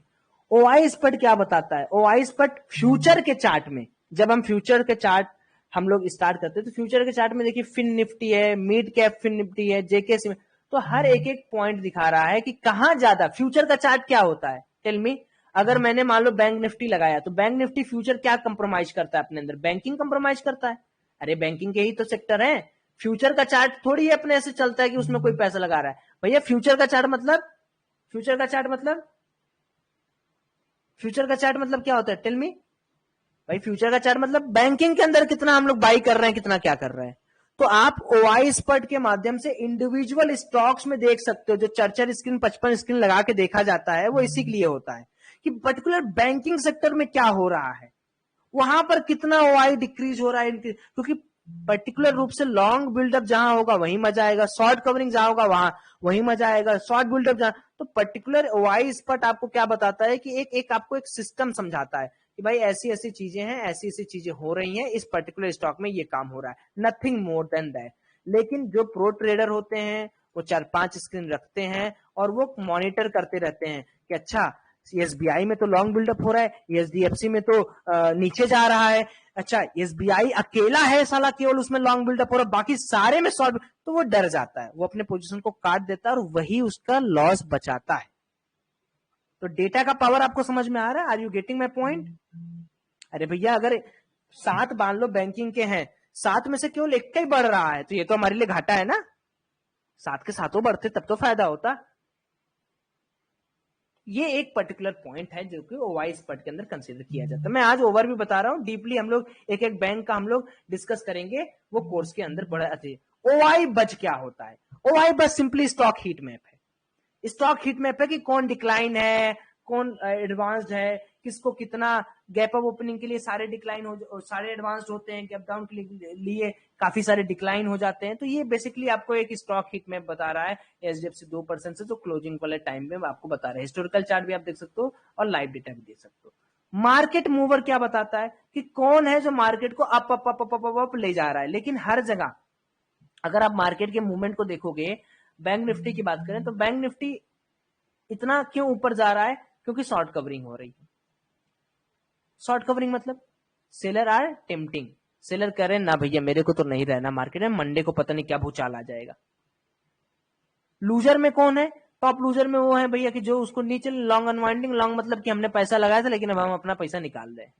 ओआई स्पर्ट क्या बताता है? ओआई स्पर्ट फ्यूचर के चार्ट में, जब हम फ्यूचर के चार्ट हम लोग स्टार्ट करते हैं तो फ्यूचर के चार्ट में देखिए, फिन निफ्टी है, मिड कैप फिन निफ्टी है, जेके, तो हर एक एक पॉइंट दिखा रहा है कि कहां ज्यादा। फ्यूचर का चार्ट क्या होता है? Tell me. अगर मैंने मान लो बैंक निफ्टी लगाया, तो बैंक निफ्टी फ्यूचर क्या कंप्रोमाइज करता है अपने अंदर? बैंकिंग कंप्रोमाइज करता है। अरे बैंकिंग के ही तो सेक्टर है। फ्यूचर का चार्ट थोड़ी अपने ऐसे चलता है कि उसमें कोई पैसा लगा रहा है। भैया फ्यूचर का चार्ट मतलब, फ्यूचर का चार्ट मतलब, फ्यूचर का चार्ट मतलब क्या होता है? टेल मी भाई। फ्यूचर का चार्ट मतलब बैंकिंग के अंदर कितना हम लोग बाई कर रहे हैं, कितना क्या कर रहे हैं। तो आप ओआई स्पर्ट के माध्यम से इंडिविजुअल स्टॉक्स में देख सकते हो। जो 4 स्क्रीन 55 स्क्रीन लगा के देखा जाता है, वो इसी के लिए होता है कि पर्टिकुलर बैंकिंग सेक्टर में क्या हो रहा है, वहां पर कितना ओआई डिक्रीज हो रहा है। क्योंकि पर्टिकुलर रूप से लॉन्ग बिल्डअप जहां होगा वहीं मजा आएगा, शॉर्ट कवरिंग जहां होगा वहां वहीं मजा आएगा, शॉर्ट बिल्डअप जहां। तो पर्टिकुलर ओआई स्पॉट आपको क्या बताता है कि एक आपको एक सिस्टम समझाता है कि भाई ऐसी ऐसी चीजें हैं, ऐसी ऐसी चीजें हो रही हैं, इस पर्टिकुलर स्टॉक में ये काम हो रहा है, नथिंग मोर देन दैट। लेकिन जो प्रो ट्रेडर होते हैं वो 4-5 स्क्रीन रखते हैं और वो मॉनिटर करते रहते हैं कि अच्छा एसबीआई में तो लॉन्ग बिल्डअप हो रहा है, एचडीएफसी में तो नीचे जा रहा है, अच्छा एसबीआई अकेला है साला केवल उसमें लॉन्ग बिल्डअप हो रहा है, बाकी सारे में शॉर्ट। तो वो डर जाता है, वो अपने पोजीशन को काट देता है और वही उसका लॉस बचाता है। तो डेटा का पावर आपको समझ में आ रहा है? Are you getting my point? अरे भैया, अगर 7 मान लो बैंकिंग के हैं, 7 में से केवल एक का ही बढ़ रहा है, तो ये तो हमारे लिए घाटा है ना। 7 के सातों बढ़ते तब तो फायदा होता। ये एक पर्टिकुलर पॉइंट है जो कि ओवाई स्पट के अंदर कंसीडर किया जाता है। मैं आज ओवर भी बता रहा हूं, डीपली हम लोग एक एक बैंक का हम लोग डिस्कस करेंगे, वो कोर्स के अंदर बड़ा अच्छे। ओवाई बच क्या होता है? ओवाई बस सिंपली स्टॉक हीट मैप है। स्टॉक हीट मैप है कि कौन डिक्लाइन है, कौन एडवांस्ड है, किसको कितना गैप अप ओपनिंग के लिए सारे डिक्लाइन हो, सारे एडवांस्ड होते हैं, गैप डाउन के लिए काफी सारे डिक्लाइन हो जाते हैं। तो ये बेसिकली आपको एक स्टॉक हीट मैप बता रहा है एचडीएफसी 2% से जो क्लोजिंग वाले टाइम में आपको बता रहा है। हिस्टोरिकल चार्ट भी आप देख सकते हो और लाइव डेटा भी देख सकते हो। मार्केट मूवर क्या बताता है कि कौन है जो मार्केट को up up up up up up ले जा रहा है। लेकिन हर जगह अगर आप मार्केट के मूवमेंट को देखोगे, बैंक निफ्टी की बात करें तो बैंक निफ्टी इतना क्यों ऊपर जा रहा है? क्योंकि शॉर्ट कवरिंग हो रही है। शॉर्ट कवरिंग मतलब सेलर आर टेम्पटिंग, सेलर कह रहे हैं ना भैया मेरे को तो नहीं रहना मार्केट में, मंडे को पता नहीं क्या भूचाल आ जाएगा। लूजर में कौन है? टॉप लूजर में वो है भैया कि जो उसको नीचे लॉन्ग अनवाइंडिंग, लॉन्ग मतलब कि हमने पैसा लगाया था लेकिन अब हम अपना पैसा निकाल रहे हैं।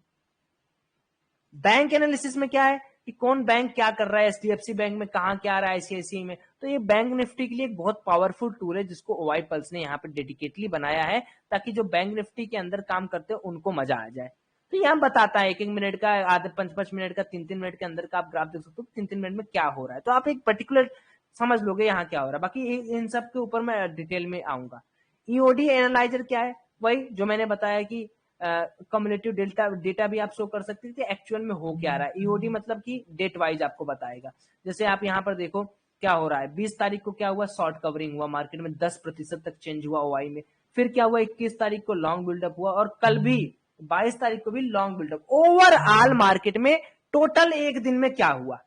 बैंक एनालिसिस में क्या है कि कौन बैंक क्या कर रहा है, एचडीएफसी बैंक में कहां क्या आ रहा है, आईसीआईसीआई में। तो ये बैंक निफ्टी के लिए एक बहुत पावरफुल टूल है जिसको ओवाई पल्स ने यहाँ पे डेडिकेटली बनाया है ताकि जो बैंक निफ्टी के अंदर काम करते हैं उनको मजा आ जाए। तो यहाँ बताता है 1-1 मिनट का, आधे 5-5 मिनट का, 3-3 मिनट के अंदर का आप ग्राफ देख सकते हो, 3-3 मिनट में क्या हो रहा है। तो आप एक पर्टिकुलर समझ लोगे यहाँ क्या हो रहा है। बाकी इन सब के ऊपर मैं डिटेल में आऊंगा। ईओडी एनालाइजर क्या है? वही जो मैंने बताया कि कम्युलेटिव डेटा भी आप शो कर सकते थे एक्चुअल में हो क्या रहा है। ईओडी मतलब कि डेट वाइज आपको बताएगा। जैसे आप यहाँ पर देखो क्या हो रहा है, 20 तारीख को क्या हुआ, शॉर्ट कवरिंग हुआ, मार्केट में 10% तक चेंज हुआ ओवाई में। फिर क्या हुआ, 21 तारीख को लॉन्ग बिल्डअप हुआ और कल भी 22 तारीख को भी लॉन्ग बिल्डअप। ओवरऑल मार्केट में टोटल एक दिन में क्या हुआ?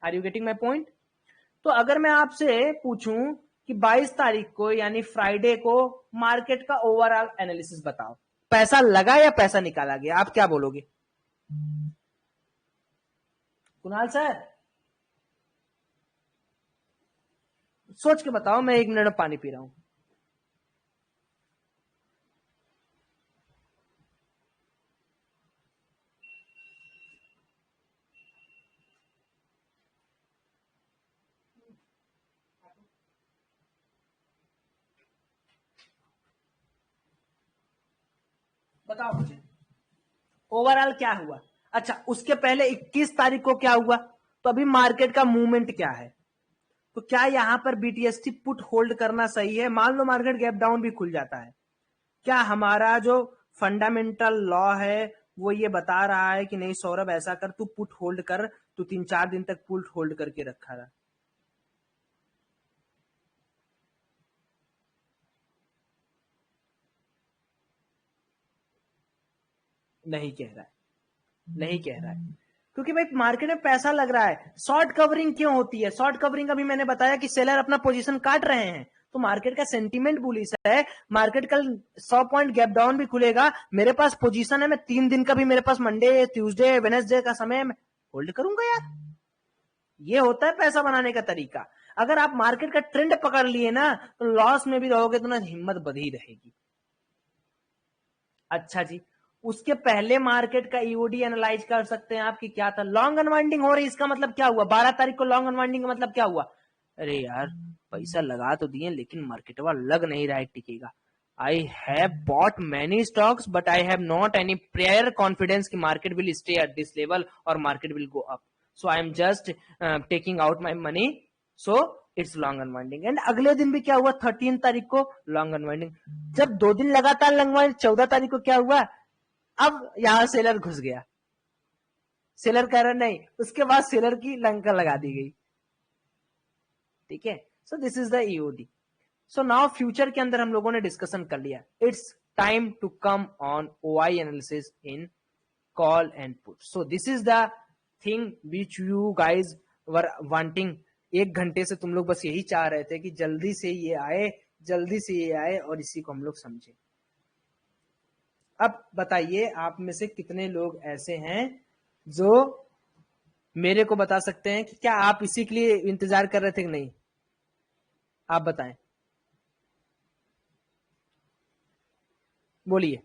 Are you getting my point? तो अगर मैं आपसे पूछूं कि 22 तारीख को यानी फ्राइडे को मार्केट का ओवरऑल एनालिसिस बताओ, पैसा लगा या पैसा निकाला गया, आप क्या बोलोगे? कुणाल सर सोच के बताओ, मैं 1 मिनट में पानी पी रहा हूं। बताओ मुझे ओवरऑल क्या हुआ। अच्छा उसके पहले 21 तारीख को क्या हुआ? तो अभी मार्केट का मूवमेंट क्या है? तो क्या यहां पर बीटीएसटी पुट होल्ड करना सही है? मान लो मार्केट गैप डाउन भी खुल जाता है, क्या हमारा जो फंडामेंटल लॉ है वो ये बता रहा है कि नहीं सौरभ ऐसा कर, तू पुट होल्ड कर, तू 3-4 दिन तक पुट होल्ड करके रखा रहा? नहीं कह रहा है, नहीं कह रहा है, क्योंकि भाई मार्केट में पैसा लग रहा है। शॉर्ट कवरिंग क्यों होती है? शॉर्ट कवरिंग अभी मैंने बताया कि सेलर अपना पोजीशन काट रहे हैं, तो मार्केट का सेंटीमेंट बुलिश है। मार्केट कल 100 पॉइंट गैप डाउन भी खुलेगा, मेरे पास पोजीशन है, मैं 3 दिन का भी मेरे पास मंडे ट्यूसडे वेडनेसडे का समय है, मैं होल्ड करूंगा यार। ये होता है पैसा बनाने का तरीका। अगर आप मार्केट का ट्रेंड पकड़ लिए ना तो लॉस में भी रहोगे तो ना हिम्मत बधी रहेगी। अच्छा जी, उसके पहले मार्केट का ईओडी एनालाइज कर सकते हैं आप कि क्या था। लॉन्ग अनवाइंडिंग हो रही, इसका मतलब क्या हुआ? 12 तारीख को लॉन्ग अनवाइंडिंग का मतलब क्या हुआ? अरे यार पैसा लगा तो दिए लेकिन मार्केट वाला लग नहीं रहा है टिकेगा। I have bought many stocks but I have not any prayer confidence कि market will stay at this level और market will go up, so I am just taking out my money, so it's long unwinding. And अगले दिन भी क्या हुआ, 13 तारीख को लॉन्ग अनवाइंडिंग। जब 2 दिन लगातार लॉन्ग अनवाइंडिंग, 14 तारीख को क्या हुआ, अब यहां सेलर घुस गया, सेलर कह रहा नहीं, उसके बाद सेलर की लंका लगा दी गई। ठीक है, so this is the EOD. So now future के अंदर हम लोगों ने डिस्कशन कर लिया, it's time to come on OI analysis in call and put. So this is the thing which you guys were wanting. 1 घंटे से तुम लोग बस यही चाह रहे थे कि जल्दी से ये आए, जल्दी से ये आए और इसी को हम लोग समझे। अब बताइए आप में से कितने लोग ऐसे हैं जो मेरे को बता सकते हैं कि क्या आप इसी के लिए इंतजार कर रहे थे कि नहीं? आप बताएं, बोलिए,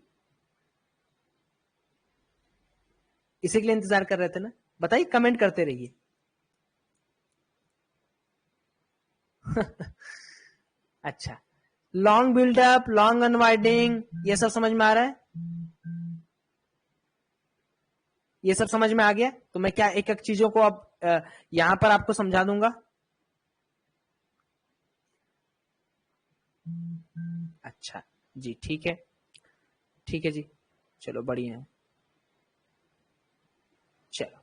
इसी के लिए इंतजार कर रहे थे ना? बताइए, कमेंट करते रहिए। अच्छा, लॉन्ग बिल्डअप, लॉन्ग अनवाइडिंग, ये सब समझ में आ रहा है? ये सब समझ में आ गया? तो मैं क्या एक एक चीजों को अब यहां पर आपको समझा दूंगा। अच्छा जी, ठीक है, ठीक है जी, चलो बढ़िया है। चलो,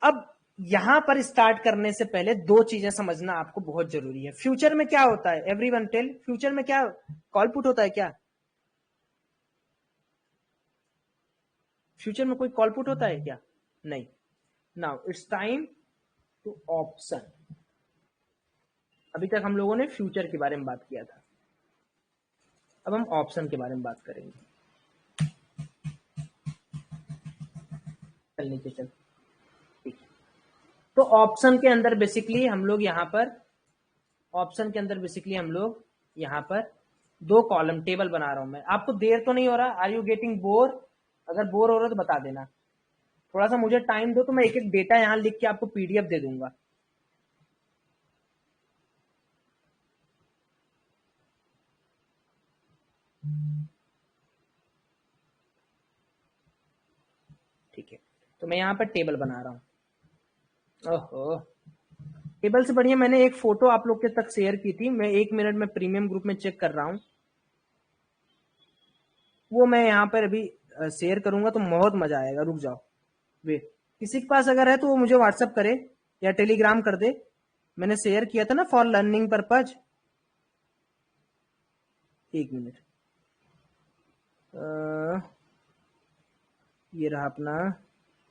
अब यहां पर स्टार्ट करने से पहले दो चीजें समझना आपको बहुत जरूरी है। फ्यूचर में क्या होता है? एवरीवन टेल, फ्यूचर में क्या कॉल पुट होता है क्या? फ्यूचर में कोई कॉल पुट होता है क्या? नहीं। Now it's time to option. अभी तक हम लोगों ने फ्यूचर के बारे में बात किया था, अब हम ऑप्शन के बारे में बात करेंगे। चल नीचे चल, ठीक है। तो ऑप्शन के अंदर बेसिकली हम लोग यहाँ पर, ऑप्शन के अंदर बेसिकली हम लोग यहाँ पर दो कॉलम टेबल बना रहा हूं मैं। आपको देर तो नहीं हो रहा? Are you getting bore? अगर बोर हो रहा है तो बता देना। थोड़ा सा मुझे टाइम दो तो मैं एक एक डेटा यहाँ लिख के आपको पीडीएफ दे दूंगा। ठीक है, तो मैं यहाँ पर टेबल बना रहा हूँ। ओहो, टेबल से बढ़िया मैंने एक फोटो आप लोग के तक शेयर की थी, मैं 1 मिनट में प्रीमियम ग्रुप में चेक कर रहा हूँ, वो मैं यहाँ पर अभी शेयर करूंगा तो बहुत मजा आएगा। रुक जाओ, वे किसी के पास अगर है तो वो मुझे व्हाट्सअप करे या टेलीग्राम कर दे। मैंने शेयर किया था ना फॉर लर्निंग पर्पज। 1 मिनट, ये रहा अपना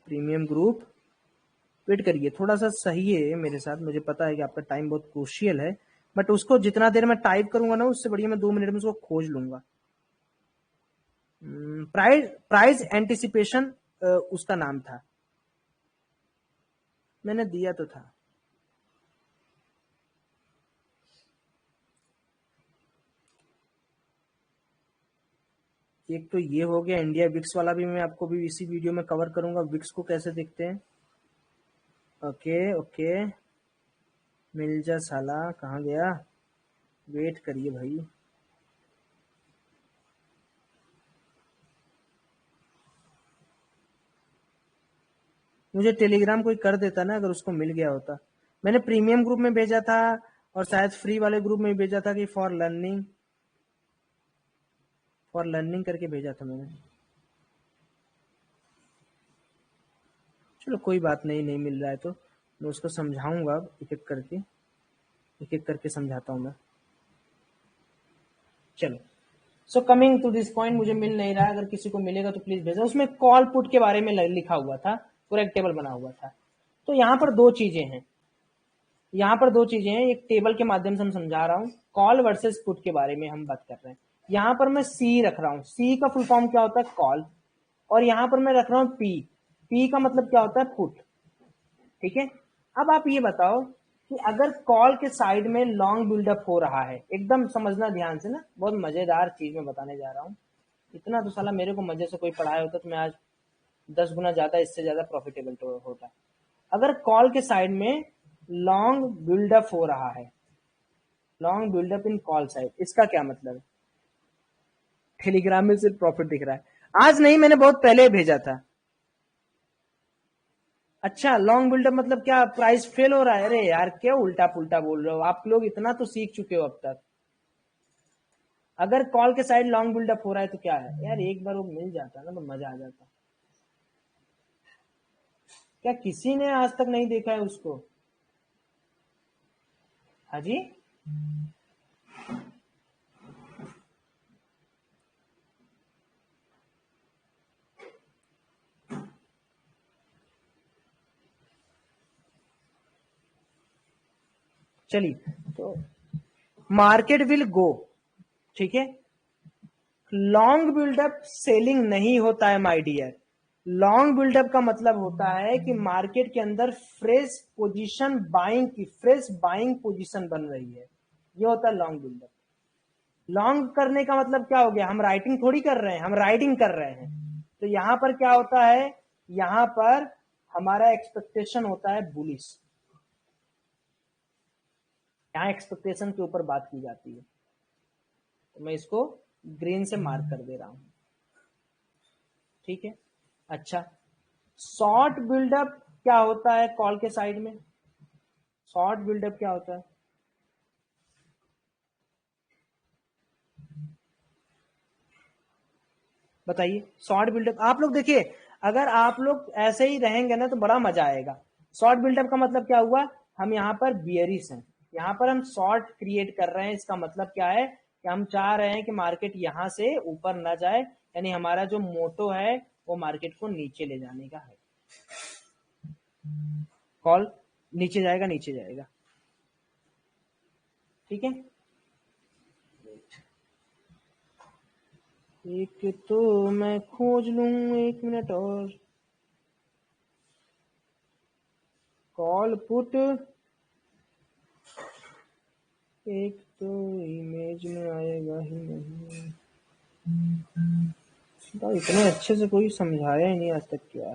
प्रीमियम ग्रुप। वेट करिए, थोड़ा सा सही है मेरे साथ, मुझे पता है कि आपका टाइम बहुत क्रूशियल है, बट उसको जितना देर मैं टाइप करूंगा ना उससे बढ़िया मैं 2 मिनट में उसको खोज लूंगा। प्राइज प्राइज एंटिसिपेशन उसका नाम था, मैंने दिया तो था। एक तो ये हो गया, इंडिया विक्स वाला भी मैं आपको भी इसी वीडियो में कवर करूंगा, विक्स को कैसे देखते हैं। ओके ओके, मिल जा साला, कहाँ गया? वेट करिए भाई, मुझे टेलीग्राम कोई कर देता ना अगर उसको मिल गया होता। मैंने प्रीमियम ग्रुप में भेजा था और शायद फ्री वाले ग्रुप में भेजा था कि फॉर लर्निंग करके भेजा था मैंने। चलो कोई बात नहीं, नहीं मिल रहा है तो मैं उसको समझाऊंगा, एक एक करके समझाता हूँ मैं। चलो, so coming to this point, मुझे मिल नहीं रहा है, अगर किसी को मिलेगा तो प्लीज भेजा। उसमें कॉल पुट के बारे में लिखा हुआ था, पूरा एक टेबल बना हुआ था। तो यहाँ पर दो चीजें हैं, यहाँ पर दो चीजें हैं, एक टेबल के माध्यम से हम समझा रहा हूँ। कॉल वर्सेस पुट के बारे में हम बात कर रहे हैं। यहाँ पर मैं सी रख रहा हूँ, सी का फुल फॉर्म क्या होता है? कॉल। और यहाँ पर मैं रख रहा हूँ पी, पी का मतलब क्या होता है? पुट। ठीक है, अब आप ये बताओ कि अगर कॉल के साइड में लॉन्ग बिल्डअप हो रहा है, एकदम समझना ध्यान से ना, बहुत मजेदार चीज मैं बताने जा रहा हूँ। इतना तो साला मेरे को मजे से कोई पढ़ाया होता तो मैं आज 10 गुना ज्यादा, इससे ज्यादा प्रॉफिटेबल तो होता। अगर कॉल के साइड में लॉन्ग बिल्डअप हो रहा है, लॉन्ग बिल्डअप इन कॉल साइड, इसका क्या मतलब है? टेलीग्राम में सिर्फ प्रॉफिट दिख रहा है, आज नहीं, मैंने बहुत पहले भेजा था। अच्छा, लॉन्ग बिल्डअप मतलब क्या प्राइस फेल हो रहा है? अरे यार क्या उल्टा पुल्टा बोल रहे हो आप लोग, इतना तो सीख चुके हो अब तक। अगर कॉल के साइड लॉन्ग बिल्डअप हो रहा है तो क्या है यार, एक बार वो मिल जाता ना तो मजा आ जाता। क्या किसी ने आज तक नहीं देखा है उसको? हाँ जी, चलिए, तो मार्केट विल गो, ठीक है। लॉन्ग बिल्डअप सेलिंग नहीं होता है माय डियर। लॉन्ग बिल्डअप का मतलब होता है कि मार्केट के अंदर फ्रेश पोजीशन बाइंग की, फ्रेश बाइंग पोजीशन बन रही है, ये होता है लॉन्ग बिल्डअप। लॉन्ग करने का मतलब क्या हो गया? हम राइटिंग थोड़ी कर रहे हैं, हम राइडिंग कर रहे हैं। तो यहां पर क्या होता है? यहां पर हमारा एक्सपेक्टेशन होता है बुलिश। यहाँ एक्सपेक्टेशन के ऊपर बात की जाती है, तो मैं इसको ग्रीन से मार्क कर दे रहा हूं। ठीक है, अच्छा शॉर्ट बिल्डअप क्या होता है कॉल के साइड में? शॉर्ट बिल्डअप क्या होता है? बताइए। शॉर्ट बिल्डअप आप लोग देखिए, अगर आप लोग ऐसे ही रहेंगे ना तो बड़ा मजा आएगा। शॉर्ट बिल्डअप का मतलब क्या हुआ? हम यहाँ पर बियरिश हैं, यहाँ पर हम शॉर्ट क्रिएट कर रहे हैं। इसका मतलब क्या है कि हम चाह रहे हैं कि मार्केट यहाँ से ऊपर ना जाए, यानी हमारा जो मोटो है वो मार्केट को नीचे ले जाने का है। कॉल नीचे जाएगा, नीचे जाएगा। ठीक है, एक तो मैं खोज लूं, 1 मिनट और। कॉल पुट एक तो इमेज में आएगा ही नहीं। तो इतने अच्छे से कोई समझाया ही नहीं आज तक क्या।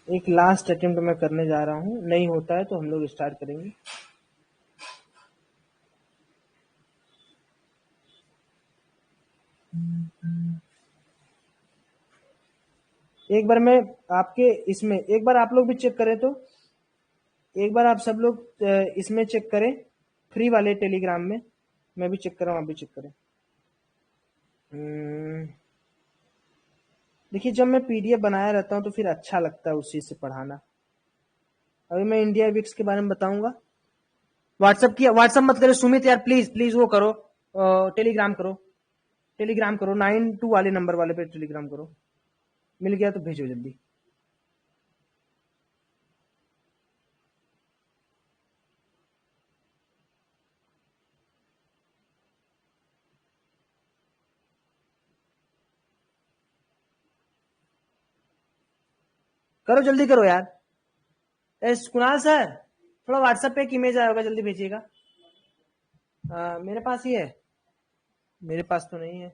एक लास्ट अटेम्प्ट मैं करने जा रहा हूँ, नहीं होता है तो हम लोग स्टार्ट करेंगे। एक बार मैं आपके इसमें, एक बार आप लोग भी चेक करें तो, एक बार आप सब लोग इसमें चेक करें, फ्री वाले टेलीग्राम में। मैं भी चेक कर रहा हूँ, आप भी चेक करें। देखिए, जब मैं पीडीएफ बनाया रहता हूँ तो फिर अच्छा लगता है उसी से पढ़ाना। अभी मैं इंडिया विक्स के बारे में बताऊंगा। व्हाट्सअप मत करो सुमित यार, प्लीज प्लीज वो करो, टेलीग्राम करो। टेलीग्राम करो, 92 वाले नंबर वाले पे टेलीग्राम करो। मिल गया तो भेजो जल्दी। करो जल्दी करो यार। कुणाल सर, थोड़ा व्हाट्सएप पे एक इमेज आया होगा, जल्दी भेजिएगा। मेरे पास ही है। मेरे पास तो नहीं है।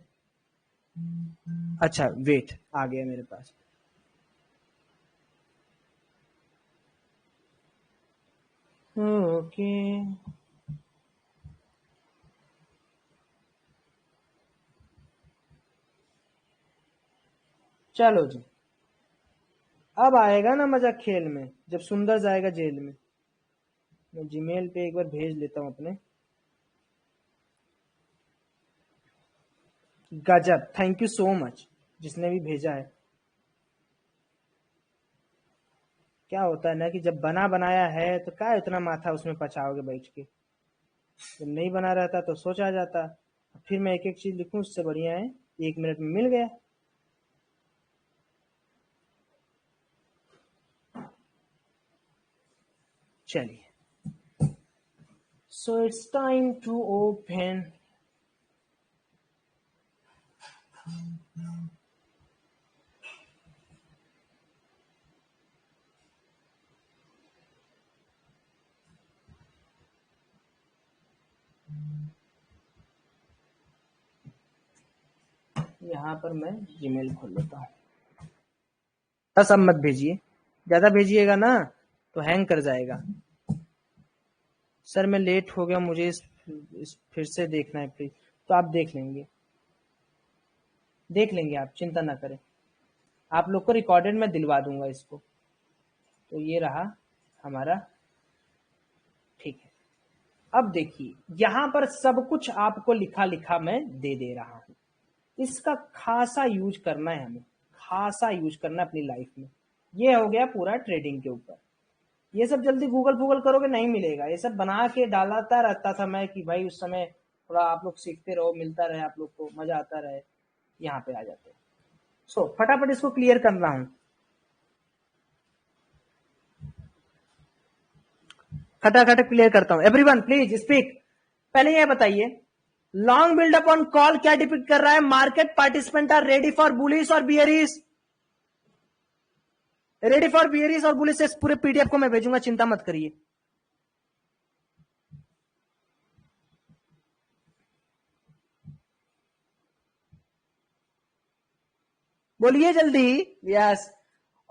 अच्छा वेट, आ गया मेरे पास। ओके, चलो जी। अब आएगा ना मजा खेल में, जब सुंदर जाएगा जेल में। मैं जीमेल पे एक बार भेज लेता हूँ अपने। गजब, थैंक यू सो मच जिसने भी भेजा है। क्या होता है ना कि जब बना बनाया है तो क्या इतना माथा उसमें पचाओगे बैठ के। जब नहीं बना रहता तो सोच आ जाता। फिर मैं एक एक चीज लिखूं, उससे बढ़िया है 1 मिनट में मिल गया। चलिए, so it's time to open. यहाँ पर मैं जीमेल खोल लेता हूँ। बस अब मत भेजिए, ज्यादा भेजिएगा ना तो हैंग कर जाएगा। सर मैं लेट हो गया, मुझे इस फिर से देखना है प्लीज। तो आप देख लेंगे, देख लेंगे, आप चिंता ना करें। आप लोग को रिकॉर्डेड मैं दिलवा दूंगा इसको। तो ये रहा हमारा। ठीक है, अब देखिए यहां पर सब कुछ आपको लिखा लिखा मैं दे दे रहा हूं। इसका खासा यूज करना है हमें, खासा यूज करना है अपनी लाइफ में। ये हो गया पूरा ट्रेडिंग के ऊपर। ये सब जल्दी गूगल फूगल करोगे नहीं मिलेगा। ये सब बना के डालता रहता था मैं कि भाई उस समय थोड़ा आप लोग सीखते रहो, मिलता रहे, आप लोग को मजा आता रहे। यहाँ पे आ जाते हैं। सो फटाफट इसको क्लियर कर रहा हूं, खटाखट क्लियर करता हूं। Everyone please speak. पहले ये बताइए, लॉन्ग बिल्डअप ऑन कॉल क्या डिपिक्ट कर रहा है? Market participant are ready for bullish और बियरिश। रेडी फॉर बियरिश और बुलिश। इस पूरे पीडीएफ को मैं भेजूंगा, चिंता मत करिए। बोलिए जल्दी। Yes,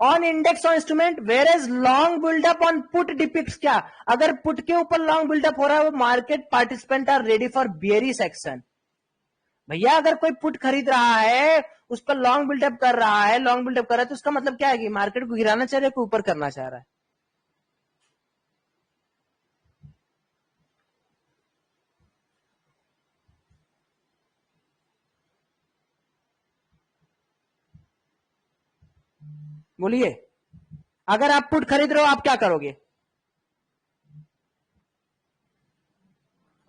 on index on instrument, where is long buildup on put depicts क्या, अगर पुट के ऊपर लॉन्ग बिल्डअप हो रहा है वो market participant are ready for bearish action. भैया अगर कोई पुट खरीद रहा है उस पर लॉन्ग बिल्डअप कर रहा है, लॉन्ग बिल्डअप कर रहा है, तो उसका मतलब क्या है कि मार्केट को गिराना चाह रहा है कि ऊपर करना चाह रहा है। बोलिए, अगर आप पुट खरीद रहे हो आप क्या करोगे?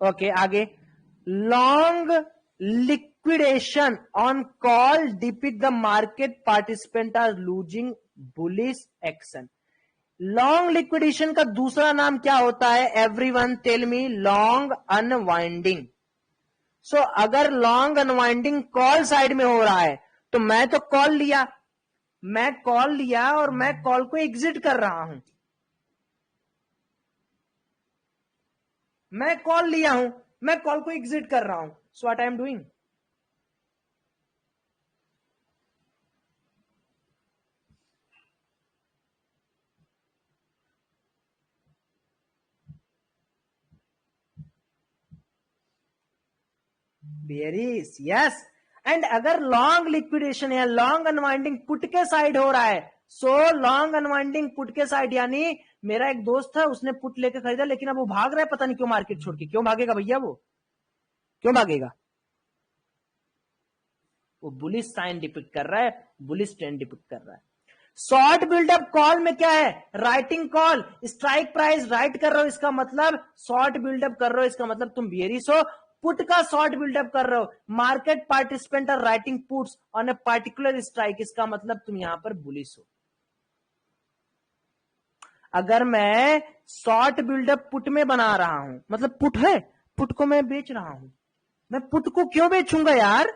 ओके, आगे, long liquidation on call depict the market participant are losing bullish action. Long liquidation का दूसरा नाम क्या होता है? Everyone tell me. Long unwinding. So अगर लॉन्ग अनवाइंडिंग कॉल साइड में हो रहा है तो मैं तो कॉल लिया, मैं कॉल लिया और मैं कॉल को एग्जिट कर रहा हूं, मैं कॉल लिया हूं, मैं कॉल को एग्जिट कर रहा हूं। So what I am doing, berries. Yes, and अगर लॉन्ग लिक्विडेशन या लॉन्ग अनवाइंडिंग पुट के साइड हो रहा है, सो लॉन्ग अनवाइंडिंग पुट के साइड, यानी मेरा एक दोस्त है उसने पुट लेके खरीदा लेकिन अब वो भाग रहा है, पता नहीं क्यों मार्केट छोड़ के। क्यों भागेगा भैया? वो क्यों भागेगा? वो बुलिश साइन डिपिक्ट कर रहा है, बुलिश ट्रेंड डिपिक्ट कर रहा है। शॉर्ट बिल्डअप कॉल में क्या है? Writing call, strike price right कर रहे हो, इसका मतलब शॉर्ट बिल्डअप कर रहे हो, इसका मतलब तुम बियरिश हो। पुट का शॉर्ट बिल्डअप कर रहे हो, market participant are writing puts on a particular strike, इसका मतलब तुम यहां पर बुलिश हो। अगर मैं शॉर्ट बिल्डअप पुट में बना रहा हूं, मतलब पुट है, पुट को मैं बेच रहा हूं, मैं पुट को क्यों बेचूंगा यार?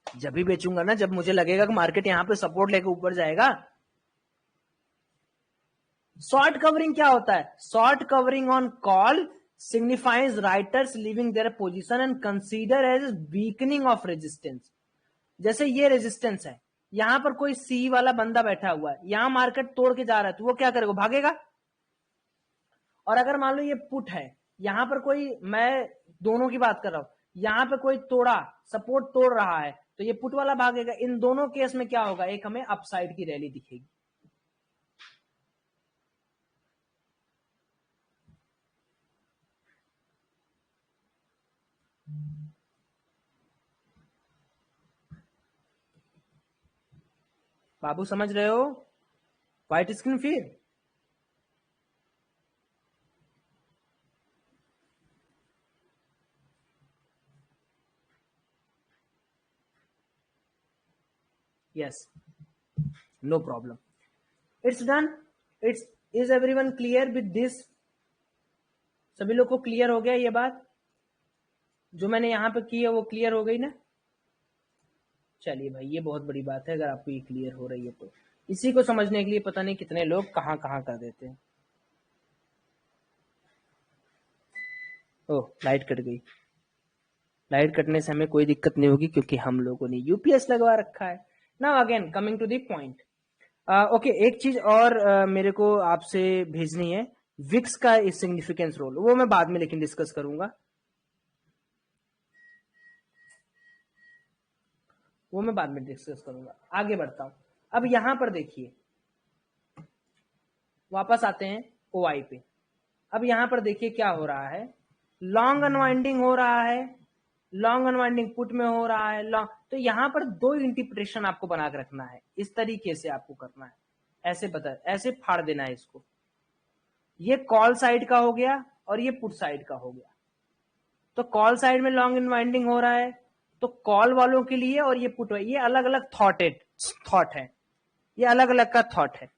जब भी बेचूंगा ना जब मुझे लगेगा कि मार्केट यहां पे सपोर्ट लेके ऊपर जाएगा। शॉर्ट कवरिंग क्या होता है? Short covering on call signifies writers leaving their position and consider as weakening of resistance. जैसे ये रेजिस्टेंस है, यहां पर कोई सी वाला बंदा बैठा हुआ है, यहां मार्केट तोड़ के जा रहा है, तो वो क्या करेगा? भागेगा। और अगर मान लो ये पुट है, यहां पर कोई, मैं दोनों की बात कर रहा हूं, यहां पे कोई तोड़ा, सपोर्ट तोड़ रहा है, तो ये पुट वाला भागेगा। इन दोनों केस में क्या होगा? एक हमें अपसाइड की रैली दिखेगी। बाबू समझ रहे हो? व्हाइट स्क्रीन फिर yes, no problem, it's done. It's, is everyone clear with this? सभी लोग को क्लियर हो गया ये बात? जो मैंने यहां पे की है वो क्लियर हो गई ना? चलिए भाई, ये बहुत बड़ी बात है अगर आपको ये क्लियर हो रही है तो। इसी को समझने के लिए पता नहीं कितने लोग कहां कहां कर देते हैं। ओह, लाइट कट गई। लाइट कटने से हमें कोई दिक्कत नहीं होगी क्योंकि हम लोगों ने यूपीएस लगवा रखा है। Now again coming to the point. Okay, एक चीज और मेरे को आपसे भेजनी है, विक्स का सिग्निफिकेंस रोल, वो मैं बाद में लेकिन डिस्कस करूंगा, वो मैं बाद में डिस्कस करूंगा। आगे बढ़ता हूं। अब यहां पर देखिए, वापस आते हैं ओआई पे। अब यहां पर देखिए क्या हो रहा है, लॉन्ग अनवाइंडिंग हो रहा है, लॉन्ग अनवाइंडिंग पुट में हो रहा है लॉन्ग, तो यहां पर दो इंटरप्रिटेशन आपको बना के रखना है, इस तरीके से आपको करना है, ऐसे बता, ऐसे फाड़ देना है इसको। ये कॉल साइड का हो गया और ये पुट साइड का हो गया। तो कॉल साइड में लॉन्ग अनवाइंडिंग हो रहा है तो कॉल वालों के लिए, और ये पुट, ये अलग अलग थॉट है, ये अलग अलग का थॉट है।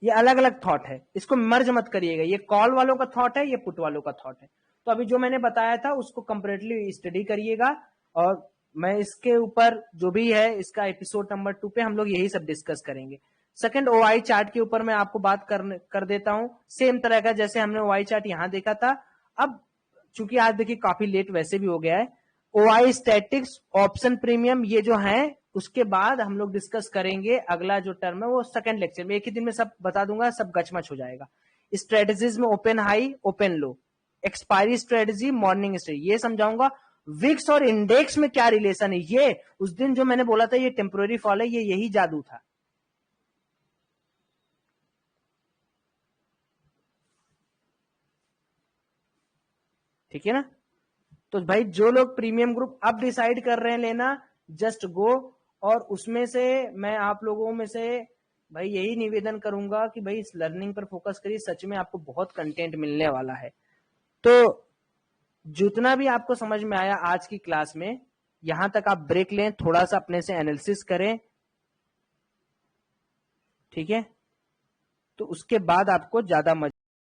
ये अलग अलग थॉट है, इसको मर्ज मत करिएगा। ये कॉल वालों का थॉट है, ये पुट वालों का थॉट है। तो अभी जो मैंने बताया था उसको कंप्लीटली स्टडी करिएगा, और मैं इसके ऊपर जो भी है, इसका एपिसोड नंबर 2 पे हम लोग यही सब डिस्कस करेंगे। सेकंड OI चार्ट के ऊपर मैं आपको बात कर देता हूं, सेम तरह का जैसे हमने OI चार्ट यहां देखा था। अब चूंकि आज देखिए काफी लेट वैसे भी हो गया है, OI स्टैटिक्स, ऑप्शन प्रीमियम, ये जो है उसके बाद हम लोग डिस्कस करेंगे। अगला जो टर्म है वो सेकंड लेक्चर में, एक ही दिन में सब बता दूंगा, सब गचमच हो जाएगा। स्ट्रेटेजीज में ओपन हाई, ओपन लो, एक्सपायरी स्ट्रेटेजी, मॉर्निंग स्ट्रेटेजी, ये समझाऊंगा। विक्स और इंडेक्स में क्या रिलेशन है, ये उस दिन जो मैंने बोला था ये टेम्पोररी फॉल है, ये यही जादू था। ठीक है ना? तो भाई जो लोग प्रीमियम ग्रुप अब डिसाइड कर रहे हैं लेना, जस्ट गो। और उसमें से मैं आप लोगों में से भाई यही निवेदन करूंगा कि भाई इस लर्निंग पर फोकस करिए, सच में आपको बहुत कंटेंट मिलने वाला है। तो जितना भी आपको समझ में आया आज की क्लास में, यहां तक आप ब्रेक लें, थोड़ा सा अपने से एनालिसिस करें, ठीक है? तो उसके बाद आपको ज्यादा मजा